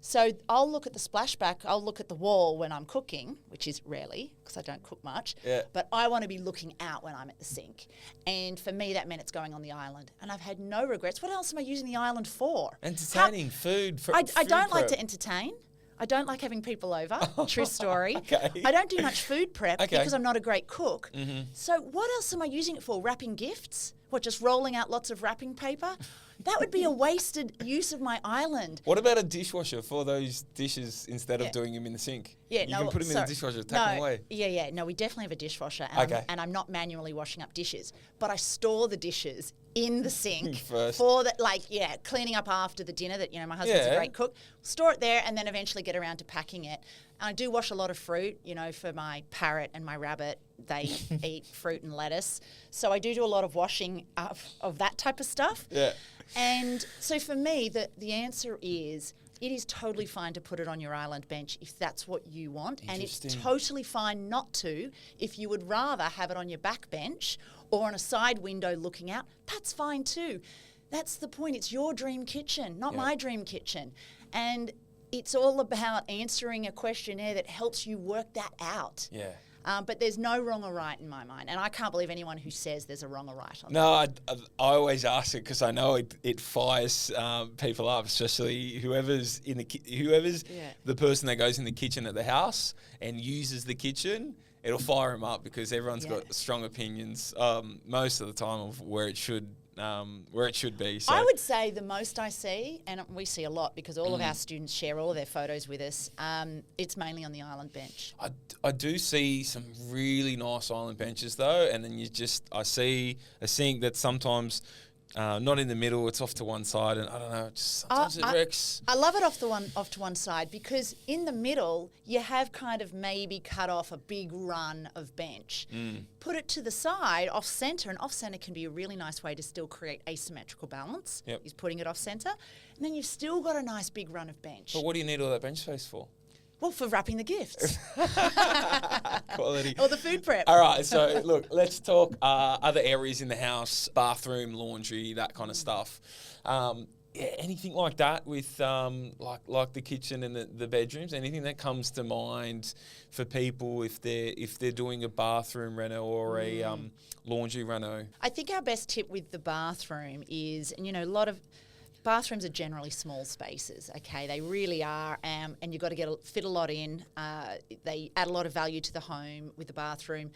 So I'll look at the splashback, I'll look at the wall when I'm cooking, which is rarely because I don't cook much, but I want to be looking out when I'm at the sink. And for me, that meant it's going on the island. And I've had no regrets. What else am I using the island for? Entertaining, food. I don't like to entertain. I don't like having people over. True story. Okay. I don't do much food prep because I'm not a great cook. So what else am I using it for? Wrapping gifts? What, just rolling out lots of wrapping paper? That would be a wasted use of my island. What about a dishwasher for those dishes instead of doing them in the sink? Yeah, you can put them in the dishwasher, take them away. Yeah. No, we definitely have a dishwasher, and I'm not manually washing up dishes, but I store the dishes in the sink first for the cleaning up after the dinner. That, you know, my husband's a great cook. Store it there, and then eventually get around to packing it. And I do wash a lot of fruit, you know, for my parrot and my rabbit. They eat fruit and lettuce, so I do a lot of washing of that type of stuff. Yeah. And so for me, the answer is, it is totally fine to put it on your island bench if that's what you want. And it's totally fine not to if you would rather have it on your back bench or on a side window looking out. That's fine too. That's the point. It's your dream kitchen, not my dream kitchen. And it's all about answering a questionnaire that helps you work that out. Yeah. But there's no wrong or right in my mind. And I can't believe anyone who says there's a wrong or right on that. No, I always ask it because I know it fires people up, especially whoever's the person that goes in the kitchen at the house and uses the kitchen. It'll fire them up because everyone's got strong opinions most of the time of where it should be. So I would say the most I see, and we see a lot because all of our students share all of their photos with us, it's mainly on the island bench. I do see some really nice island benches though, and then I see a sink that sometimes not in the middle, it's off to one side, and I don't know, sometimes it wrecks. I love it off to one side because in the middle you have kind of maybe cut off a big run of bench. Put it to the side, off centre, and off centre can be a really nice way to still create asymmetrical balance. Yep. Is putting it off centre, and then you've still got a nice big run of bench. But what do you need all that bench space for? Well, for wrapping the gifts. Quality. Or the food prep. All right, so look, let's talk other areas in the house, bathroom, laundry, that kind of stuff. Anything like that with like the kitchen and the bedrooms? Anything that comes to mind for people if they're doing a bathroom reno or a laundry reno? I think our best tip with the bathroom is, and a lot of bathrooms are generally small spaces, okay? They really are, and you've got to fit a lot in. They add a lot of value to the home with the bathroom,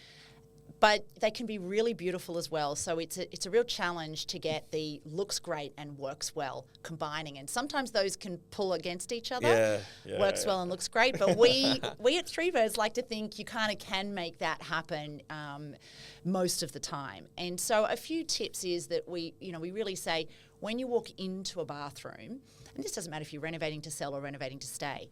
but they can be really beautiful as well. So it's a real challenge to get the looks great and works well combining, and sometimes those can pull against each other. Works well and looks great, but we at Three Birds like to think you kind of can make that happen most of the time. And so a few tips is that we really say, when you walk into a bathroom, and this doesn't matter if you're renovating to sell or renovating to stay,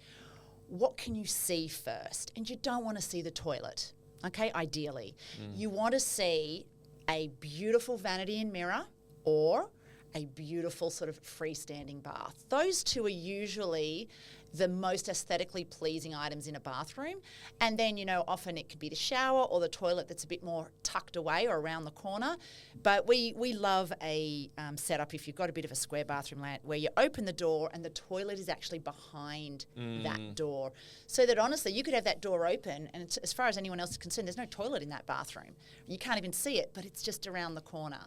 what can you see first? And you don't want to see the toilet, okay, ideally. You want to see a beautiful vanity and mirror or a beautiful sort of freestanding bath. Those two are usually the most aesthetically pleasing items in a bathroom. And then, often it could be the shower or the toilet that's a bit more tucked away or around the corner. But we love a setup, if you've got a bit of a square bathroom layout, where you open the door and the toilet is actually behind that door. So that honestly, you could have that door open and as far as anyone else is concerned, there's no toilet in that bathroom. You can't even see it, but it's just around the corner.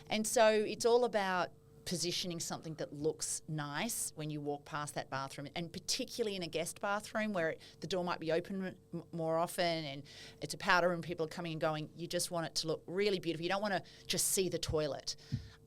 And so it's all about positioning something that looks nice when you walk past that bathroom, and particularly in a guest bathroom where the door might be open more often and it's a powder room, people are coming and going. You just want it to look really beautiful. You don't want to just see the toilet.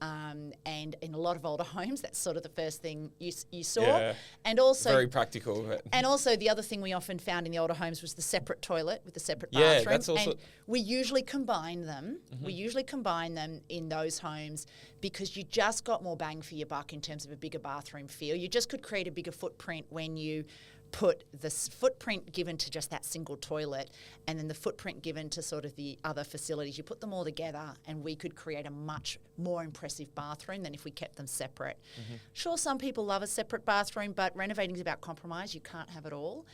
And in a lot of older homes, that's sort of the first thing you saw. Yeah, and also very practical. And also the other thing we often found in the older homes was the separate toilet with the separate Yeah, bathroom. that's also. And we usually combine them. We usually combine them in those homes because you just got more bang for your buck in terms of a bigger bathroom feel. You just could create a bigger footprint when you put the footprint given to just that single toilet and then the footprint given to sort of the other facilities. You put them all together and we could create a much more impressive bathroom than if we kept them separate. Sure, some people love a separate bathroom, but renovating is about compromise. You can't have it all.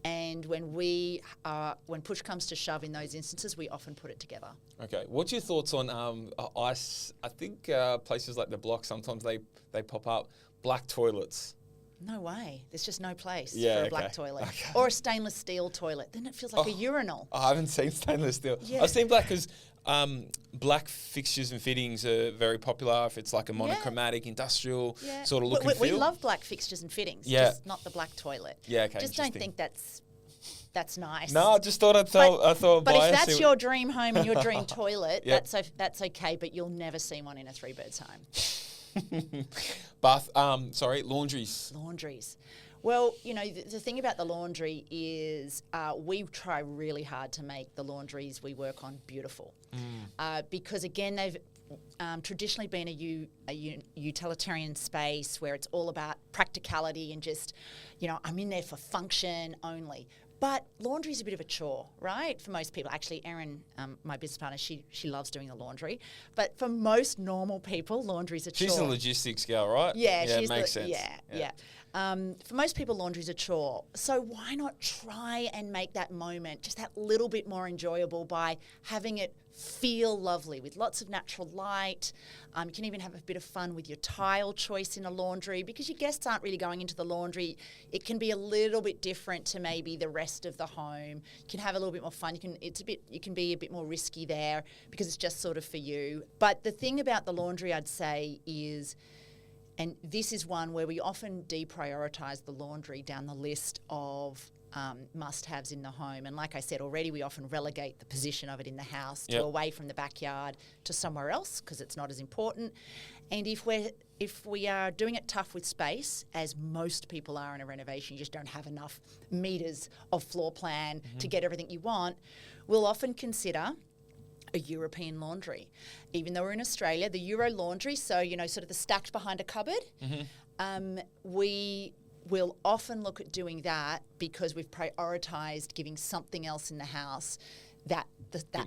And when when push comes to shove in those instances, we often put it together. Okay. What's your thoughts on ice? I think places like the Block, sometimes they pop up black toilets. No way. There's just no place Yeah, for a okay. black toilet. Okay. Or a stainless steel toilet. Then it feels like a urinal. I haven't seen stainless steel. Yeah. I've seen black because black fixtures and fittings are very popular if it's like a monochromatic industrial sort of look and we feel. love black fixtures and fittings, just not the black toilet. Yeah, okay. Just don't think that's nice. No, I just thought I'd throw But if that's your dream home and your dream toilet, Yep. that's okay, but you'll never see one in a Three Birds home. Laundries. Laundries. Well, the thing about the laundry is we try really hard to make the laundries we work on beautiful. Because, again, they've traditionally been a utilitarian space where it's all about practicality and just, I'm in there for function only. But laundry is a bit of a chore, right, for most people. Actually, Erin, my business partner, she loves doing the laundry. But for most normal people, laundry is a chore. She's a logistics girl, right? Yeah, it makes sense. Yeah. For most people, laundry is a chore. So why not try and make that moment just that little bit more enjoyable by having it feel lovely with lots of natural light. You can even have a bit of fun with your tile choice in a laundry, because your guests aren't really going into the laundry. It can be a little bit different to maybe the rest of the home. You can have a little bit more fun. You can be a bit more risky there because it's just sort of for you. But the thing about the laundry, I'd say, is, and this is one where we often deprioritise the laundry down the list of must-haves in the home. And like I said already, we often relegate the position of it in the house to away from the backyard to somewhere else because it's not as important. And if we are doing it tough with space, as most people are in a renovation, you just don't have enough meters of floor plan to get everything you want, we'll often consider a European laundry. Even though we're in Australia, the Euro laundry, so, sort of the stacked behind a cupboard, we will often look at doing that because we've prioritised giving something else in the house that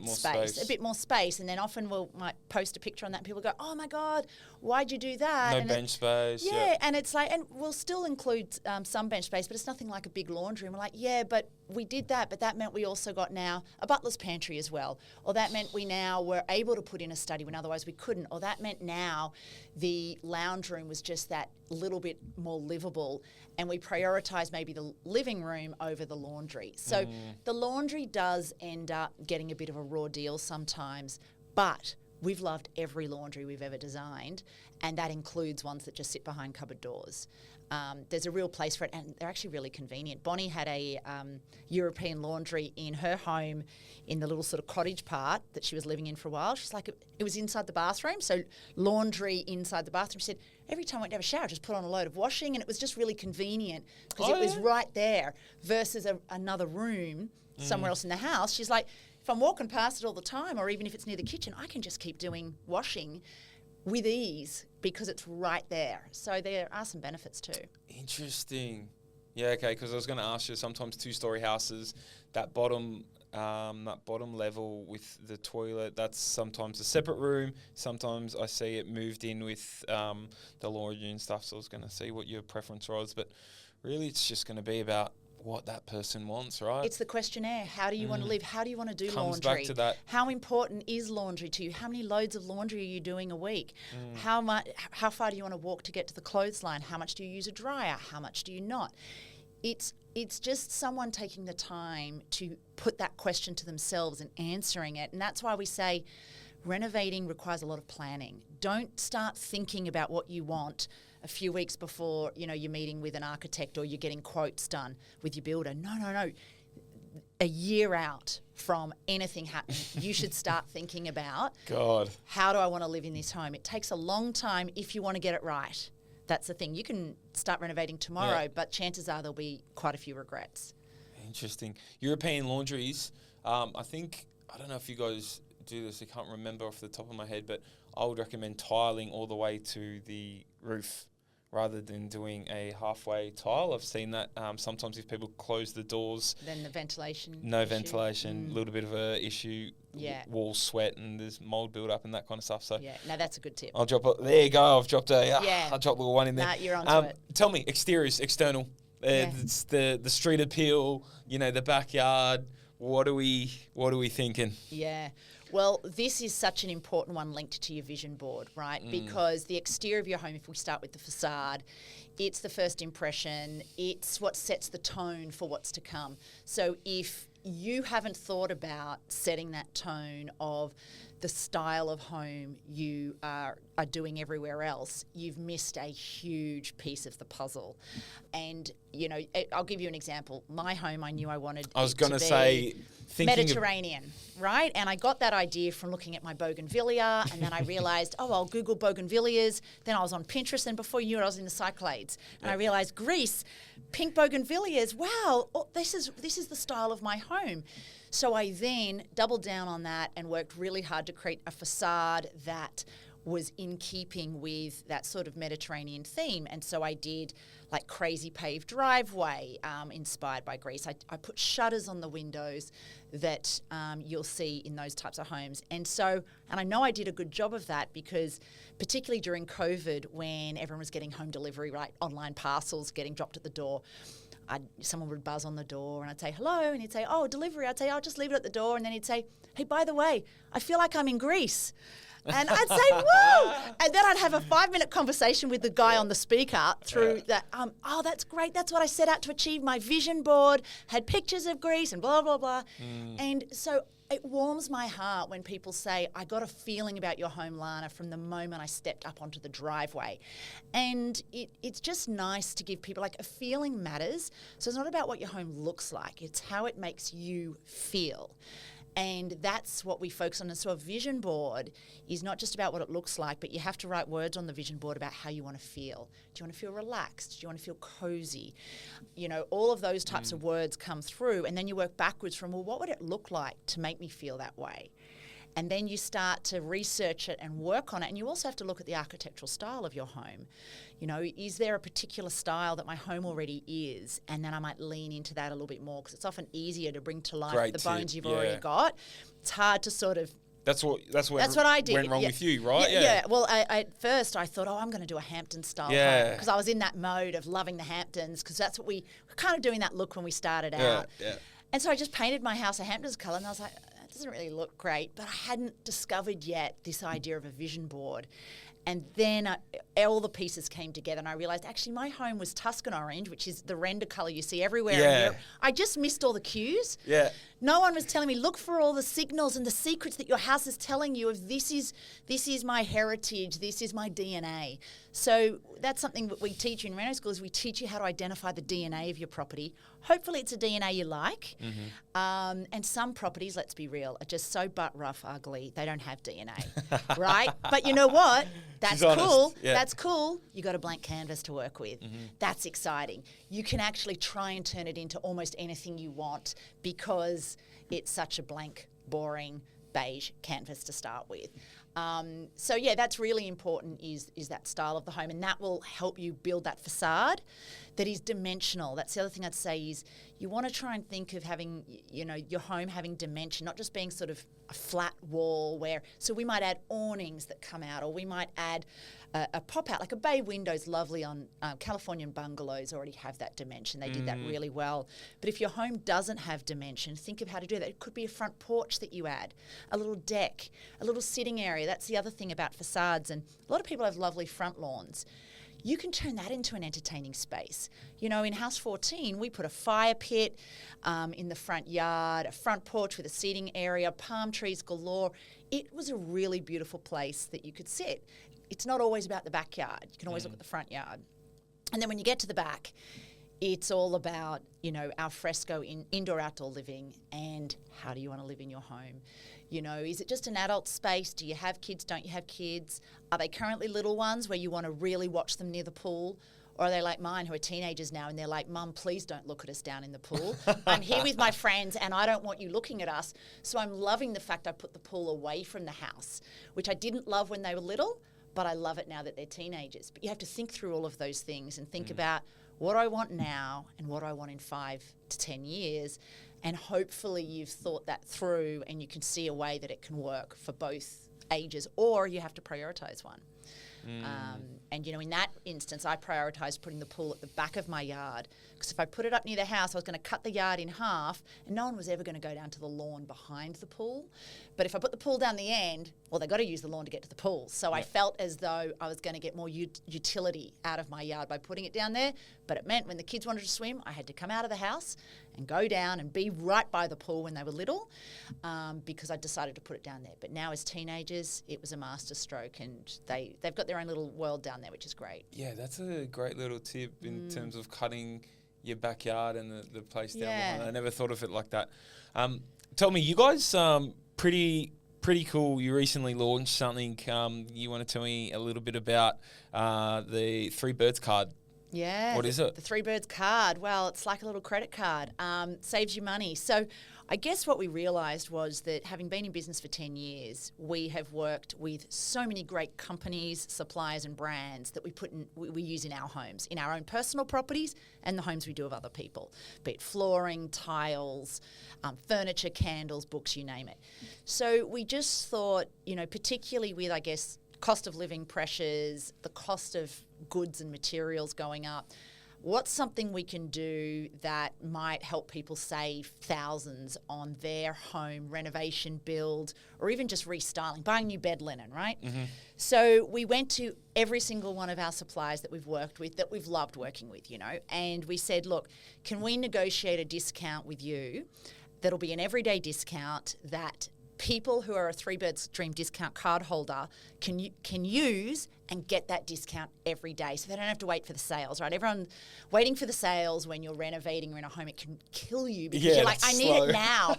space, a bit more space. And then often might post a picture on that and people go, oh my God, why'd you do that? No bench space. Yeah, and it's like, and we'll still include some bench space, but it's nothing like a big laundry. And we're like, yeah, but we did that, but that meant we also got now a butler's pantry as well. Or that meant we now were able to put in a study when otherwise we couldn't. Or that meant now the lounge room was just that little bit more livable, and we prioritise maybe the living room over the laundry. So the laundry does end up getting a bit of a raw deal sometimes, but we've loved every laundry we've ever designed, and that includes ones that just sit behind cupboard doors. There's a real place for it, and they're actually really convenient. Bonnie had a European laundry in her home in the little sort of cottage part that she was living in for a while. She's like, it was inside the bathroom, so laundry inside the bathroom. She said, every time I went to have a shower, just put on a load of washing, and it was just really convenient because it was right there versus another room somewhere else in the house. She's like, if I'm walking past it all the time, or even if it's near the kitchen, I can just keep doing washing with ease because it's right there. So there are some benefits too. Interesting. Yeah, okay, because I was going to ask you, sometimes two-story houses, that bottom level with the toilet, that's sometimes a separate room. Sometimes I see it moved in with the laundry and stuff, so I was going to see what your preference was. But really it's just going to be about what that person wants, right? It's the questionnaire. How do you want to live? How do you want to do Comes laundry? back to that. How important is laundry to you? How many loads of laundry are you doing a week? How far do you want to walk to get to the clothesline? How much do you use a dryer? How much do you not? It's just someone taking the time to put that question to themselves and answering it. And that's why we say renovating requires a lot of planning. Don't start thinking about what you want a few weeks before, you're meeting with an architect or you're getting quotes done with your builder. No. A year out from anything happening, you should start thinking about, God, how do I want to live in this home? It takes a long time if you want to get it right. That's the thing. You can start renovating tomorrow, but chances are there'll be quite a few regrets. Interesting. European laundries, I don't know if you guys do this, I can't remember off the top of my head, but I would recommend tiling all the way to the roof rather than doing a halfway tile. I've seen that sometimes if people close the doors. Then the ventilation. No ventilation, a little bit of a issue. Yeah. Wall sweat and there's mold build up and that kind of stuff. So yeah, no, that's a good tip. I'll drop it. There you go. I've dropped a little one in there. Nah, you're onto it. Tell me, exteriors, external. It's the street appeal, the backyard. What are we thinking? Yeah. Well, this is such an important one linked to your vision board, right? Because the exterior of your home, if we start with the facade, it's the first impression. It's what sets the tone for what's to come. So if you haven't thought about setting that tone of the style of home you are doing everywhere else, you've missed a huge piece of the puzzle. And, I'll give you an example. My home, I knew I wanted I was going to say... Mediterranean, right? And I got that idea from looking at my bougainvillea, and then I realised, I'll Google bougainvilleas. Then I was on Pinterest, and before you knew it, I was in the Cyclades. And I realised, Greece, pink bougainvilleas, wow, this is the style of my home. So I then doubled down on that and worked really hard to create a facade that was in keeping with that sort of Mediterranean theme. And so I did like crazy paved driveway inspired by Greece. I put shutters on the windows that you'll see in those types of homes. And I know I did a good job of that because particularly during COVID when everyone was getting home delivery, right, online parcels getting dropped at the door, someone would buzz on the door and I'd say, hello, and he'd say, oh, delivery. I'd say, I'll just leave it at the door. And then he'd say, hey, by the way, I feel like I'm in Greece. And I'd say, whoa! And then I'd have a 5-minute conversation with the guy on the speaker through that. Oh, that's great. That's what I set out to achieve. My vision board had pictures of Greece and blah, blah, blah. And so it warms my heart when people say, I got a feeling about your home, Lana, from the moment I stepped up onto the driveway. And it's just nice to give people, like, a feeling matters. So it's not about what your home looks like. It's how it makes you feel. And that's what we focus on. And so a vision board is not just about what it looks like, but you have to write words on the vision board about how you want to feel. Do you want to feel relaxed? Do you want to feel cozy? You know, all of those types of words come through, and then you work backwards from, well, what would it look like to make me feel that way? And then you start to research it and work on it. And you also have to look at the architectural style of your home. You know, is there a particular style that my home already is? And then I might lean into that a little bit more, because it's often easier to bring to life the bones you've already got. It's hard to sort of... That's what I did. Went wrong with you, right? Yeah. Well, at first I thought, I'm going to do a Hampton style home, because I was in that mode of loving the Hamptons, because that's what we were kind of doing that look when we started out. Yeah. And so I just painted my house a Hamptons colour, and I was like, that doesn't really look great. But I hadn't discovered yet this idea of a vision board. And then all the pieces came together, and I realised actually my home was Tuscan orange, which is the render colour you see everywhere in Europe. I just missed all the cues. Yeah. No one was telling me, look for all the signals and the secrets that your house is telling you of this is my heritage, this is my DNA. So that's something that we teach you in Reno School, is we teach you how to identify the DNA of your property. Hopefully it's a DNA you like. And some properties, let's be real, are just so butt rough ugly, they don't have DNA, right? But you know what? That's cool. Yeah. That's cool. You got a blank canvas to work with. That's exciting. You can actually try and turn it into almost anything you want, because it's such a blank, boring, beige canvas to start with. So yeah, that's really important, is that style of the home, and that will help you build that facade that is dimensional. That's the other thing I'd say, is you want to try and think of having, you know, your home having dimension, not just being sort of a flat wall so we might add awnings that come out, or we might add a pop out, like a bay window's lovely on Californian bungalows already have that dimension. They did that really well. But if your home doesn't have dimension, think of how to do that. It could be a front porch that you add, a little deck, a little sitting area. That's the other thing about facades. And a lot of people have lovely front lawns. You can turn that into an entertaining space. You know, in House 14, we put a fire pit in the front yard, a front porch with a seating area, palm trees galore. It was a really beautiful place that you could sit. It's not always about the backyard. You can always look at the front yard. And then when you get to the back, it's all about, you know, al fresco indoor-outdoor living, and how do you want to live in your home? You know, is it just an adult space? Do you have kids? Don't you have kids? Are they currently little ones where you want to really watch them near the pool? Or are they like mine, who are teenagers now, and they're like, Mum, please don't look at us down in the pool. I'm here with my friends and I don't want you looking at us. So I'm loving the fact I put the pool away from the house, which I didn't love when they were little, but I love it now that they're teenagers. But you have to think through all of those things and think about, what do I want now and what do I want in 5 to 10 years? And hopefully you've thought that through and you can see a way that it can work for both ages, or you have to prioritise one. And, you know, in that instance, I prioritised putting the pool at the back of my yard, because if I put it up near the house, I was going to cut the yard in half, and no one was ever going to go down to the lawn behind the pool. But if I put the pool down the end, well, they've got to use the lawn to get to the pool. So I felt as though I was going to get more utility out of my yard by putting it down there. But it meant when the kids wanted to swim, I had to come out of the house and go down and be right by the pool when they were little, because I decided to put it down there. But now as teenagers, it was a master stroke, and they've got their own little world down there, which is great. Yeah, that's a great little tip in terms of cutting your backyard and the place down behind. I never thought of it like that. Tell me, you guys pretty cool. You recently launched something. You want to tell me a little bit about the Three Birds card? Yeah. What is it? The Three Birds card. Well, it's like a little credit card. Saves you money. So I guess what we realised was that, having been in business for 10 years, we have worked with so many great companies, suppliers and brands that we use in our homes, in our own personal properties and the homes we do of other people, be it flooring, tiles, furniture, candles, books, you name it. So we just thought, you know, particularly with, I guess, cost of living pressures, the cost of goods and materials going up, what's something we can do that might help people save thousands on their home renovation, build, or even just restyling, buying new bed linen, right? So we went to every single one of our suppliers that we've worked with, that we've loved working with, you know, and we said, look, can we negotiate a discount with you that'll be an everyday discount that people who are a Three Birds Dream discount card holder can use and get that discount every day, so they don't have to wait for the sales, right? Everyone waiting for the sales when you're renovating or in a home, it can kill you because you're like, I need it now.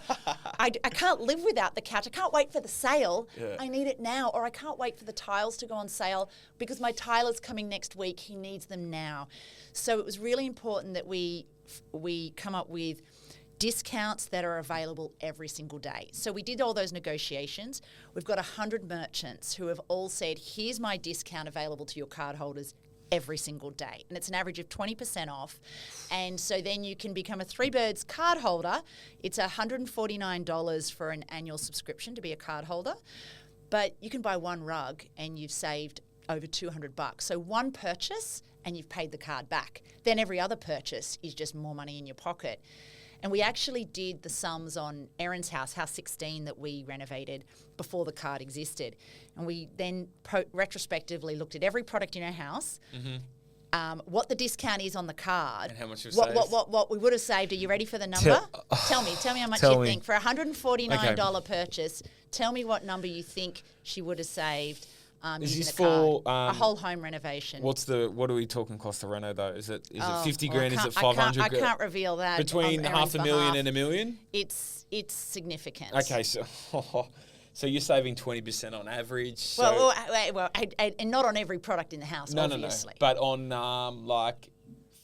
I can't live without the couch. I can't wait for the sale. I need it now. Or I can't wait for the tiles to go on sale because my tiler's coming next week. He needs them now. So it was really important that we come up with discounts that are available every single day. So we did all those negotiations. We've got 100 merchants who have all said, here's my discount available to your card holders every single day. And it's an average of 20% off. And so then you can become a Three Birds card holder. It's $149 for an annual subscription to be a card holder. But you can buy one rug and you've saved over $200. So one purchase and you've paid the card back. Then every other purchase is just more money in your pocket. And we actually did the sums on Erin's house 16 that we renovated before the card existed. And we then retrospectively looked at every product in our house, what the discount is on the card. And how much you've saved. What we would have saved. Are you ready for the number? Tell me how much you think. For a $149 purchase, tell me what number you think she would have saved. Is this for a whole home renovation? What are we talking cost of reno though? Is it 50 grand? Is it 500? I can't reveal that. Between $500,000 and $1 million? It's significant. Okay, so you're saving 20% on average. So Well, and not on every product in the house, obviously. No. But on like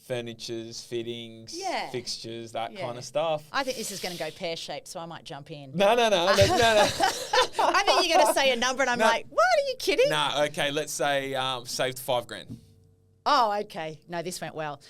furnitures, fittings, fixtures, that kind of stuff. I think this is going to go pear-shaped, so I might jump in. No. I think you're going to say a number, and I'm like, what? Are you kidding? No, okay, let's say saved $5,000. Oh, okay. No, this went well.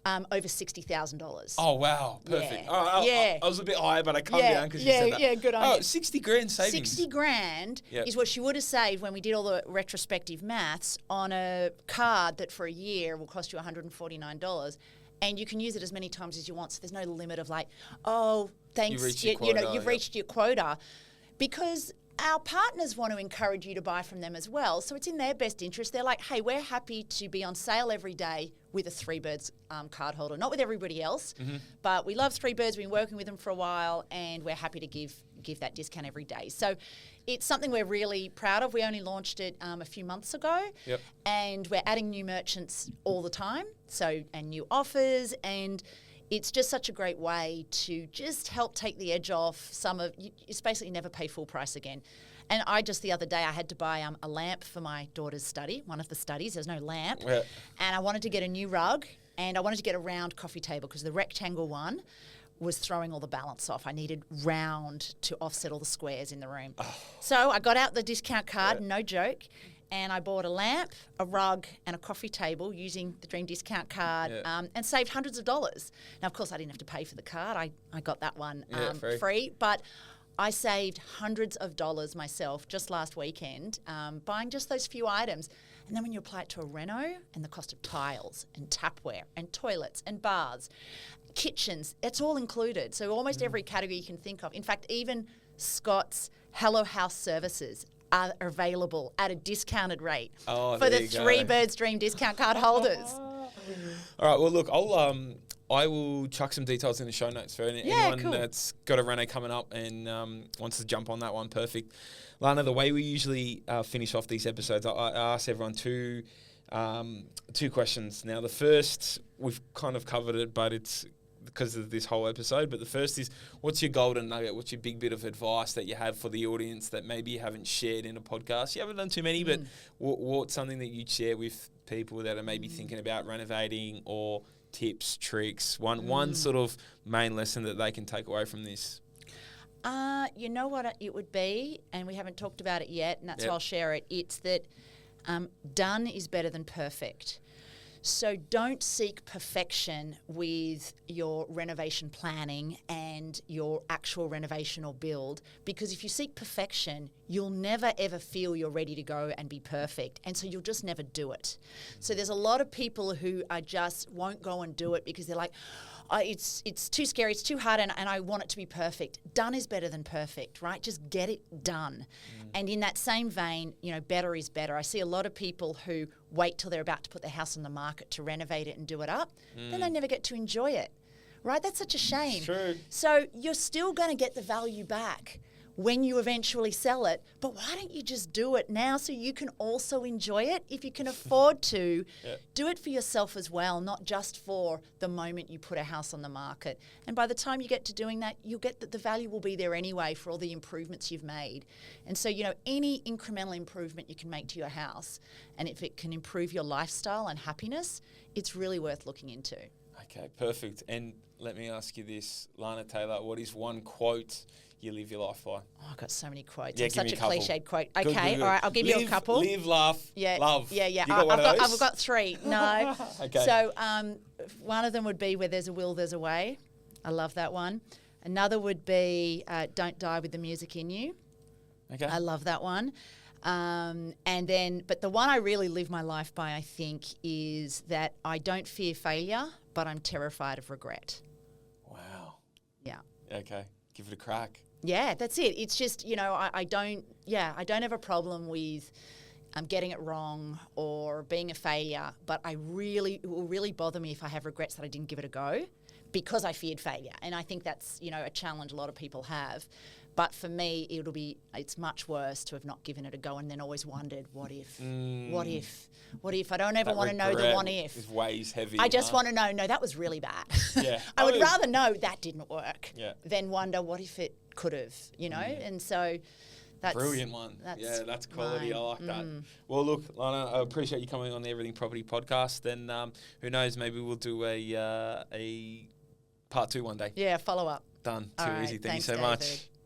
Over $60,000. Oh, wow. Perfect. Yeah. I was a bit higher, but I come down because you said that. Yeah, good on you. 60 grand savings. 60 grand is what she would have saved when we did all the retrospective maths on a card that for a year will cost you $149. And you can use it as many times as you want. So there's no limit of like, oh, thanks. You've reached your quota. Because our partners want to encourage you to buy from them as well. So it's in their best interest. They're like, hey, we're happy to be on sale every day with a Three Birds card holder. Not with everybody else, but we love Three Birds. We've been working with them for a while, and we're happy to give that discount every day. So it's something we're really proud of. We only launched it a few months ago, and we're adding new merchants all the time, and new offers, and it's just such a great way to just help take the edge off you basically never pay full price again. And the other day, I had to buy a lamp for my daughter's study, one of the studies. There's no lamp. Yeah. And I wanted to get a new rug, and I wanted to get a round coffee table because the rectangle one was throwing all the balance off. I needed round to offset all the squares in the room. Oh. So I got out the discount card, no joke, and I bought a lamp, a rug, and a coffee table using the Dream discount card and saved hundreds of dollars. Now, of course, I didn't have to pay for the card. I got that one free. But I saved hundreds of dollars myself just last weekend buying just those few items. And then when you apply it to a reno and the cost of tiles and tapware and toilets and baths, kitchens, it's all included. So almost every category you can think of. In fact, even Scott's Hello House services are available at a discounted rate for the Three Birds Dream discount card holders. All right. Well, look, I will chuck some details in the show notes for anyone that's got a reno coming up and wants to jump on that one. Perfect. Lana, the way we usually finish off these episodes, I ask everyone two questions. Now, the first, we've kind of covered it, but it's because of this whole episode. But the first is, what's your golden nugget? What's your big bit of advice that you have for the audience that maybe you haven't shared in a podcast? You haven't done too many, but what's something that you'd share with people that are maybe thinking about renovating, or tips, tricks, one sort of main lesson that they can take away from this? You know what it would be, and we haven't talked about it yet, and that's why I'll share it. It's that done is better than perfect. So don't seek perfection with your renovation planning and your actual renovation or build, because if you seek perfection, you'll never ever feel you're ready to go and be perfect. And so you'll just never do it. So there's a lot of people who are just won't go and do it because they're like, it's too scary, it's too hard, and I want it to be perfect. Done is better than perfect, right? Just get it done. And in that same vein, better is better. I see a lot of people who wait till they're about to put their house on the market to renovate it and do it up. Then they never get to enjoy it, right? That's such a shame. True. So you're still going to get the value back when you eventually sell it, but why don't you just do it now so you can also enjoy it? If you can afford to, do it for yourself as well, not just for the moment you put a house on the market. And by the time you get to doing that, you'll get that the value will be there anyway for all the improvements you've made. And so, any incremental improvement you can make to your house, and if it can improve your lifestyle and happiness, it's really worth looking into. Okay, perfect. And let me ask you this, Lana Taylor, what is one quote you live your life by? Oh, I've got so many quotes. Yeah, I'm such a cliched quote. Good, Okay, good. all right, I'll give you a couple. Live, laugh, love. Yeah. You got one of those? I've got three. No. Okay. So one of them would be where there's a will, there's a way. I love that one. Another would be don't die with the music in you. Okay. I love that one. But the one I really live my life by, I think, is that I don't fear failure, but I'm terrified of regret. Wow. Yeah. Okay. Give it a crack. Yeah, that's it. It's just, I don't have a problem with getting it wrong or being a failure, but it will really bother me if I have regrets that I didn't give it a go because I feared failure. And I think that's, a challenge a lot of people have. But for me, it's much worse to have not given it a go and then always wondered, what if? What if? What if? I don't ever want to know the what if. It weighs heavy. I just want to know, no, that was really bad. Yeah. I would rather know that didn't work than wonder what if it could have, and so that's brilliant one. That's quality. mine. I like that. Well, look, Lana, I appreciate you coming on the Everything Property podcast. And who knows, maybe we'll do a part 2 one day. Yeah, follow up. Done. All Too right, easy. Thank thanks, you so David. much.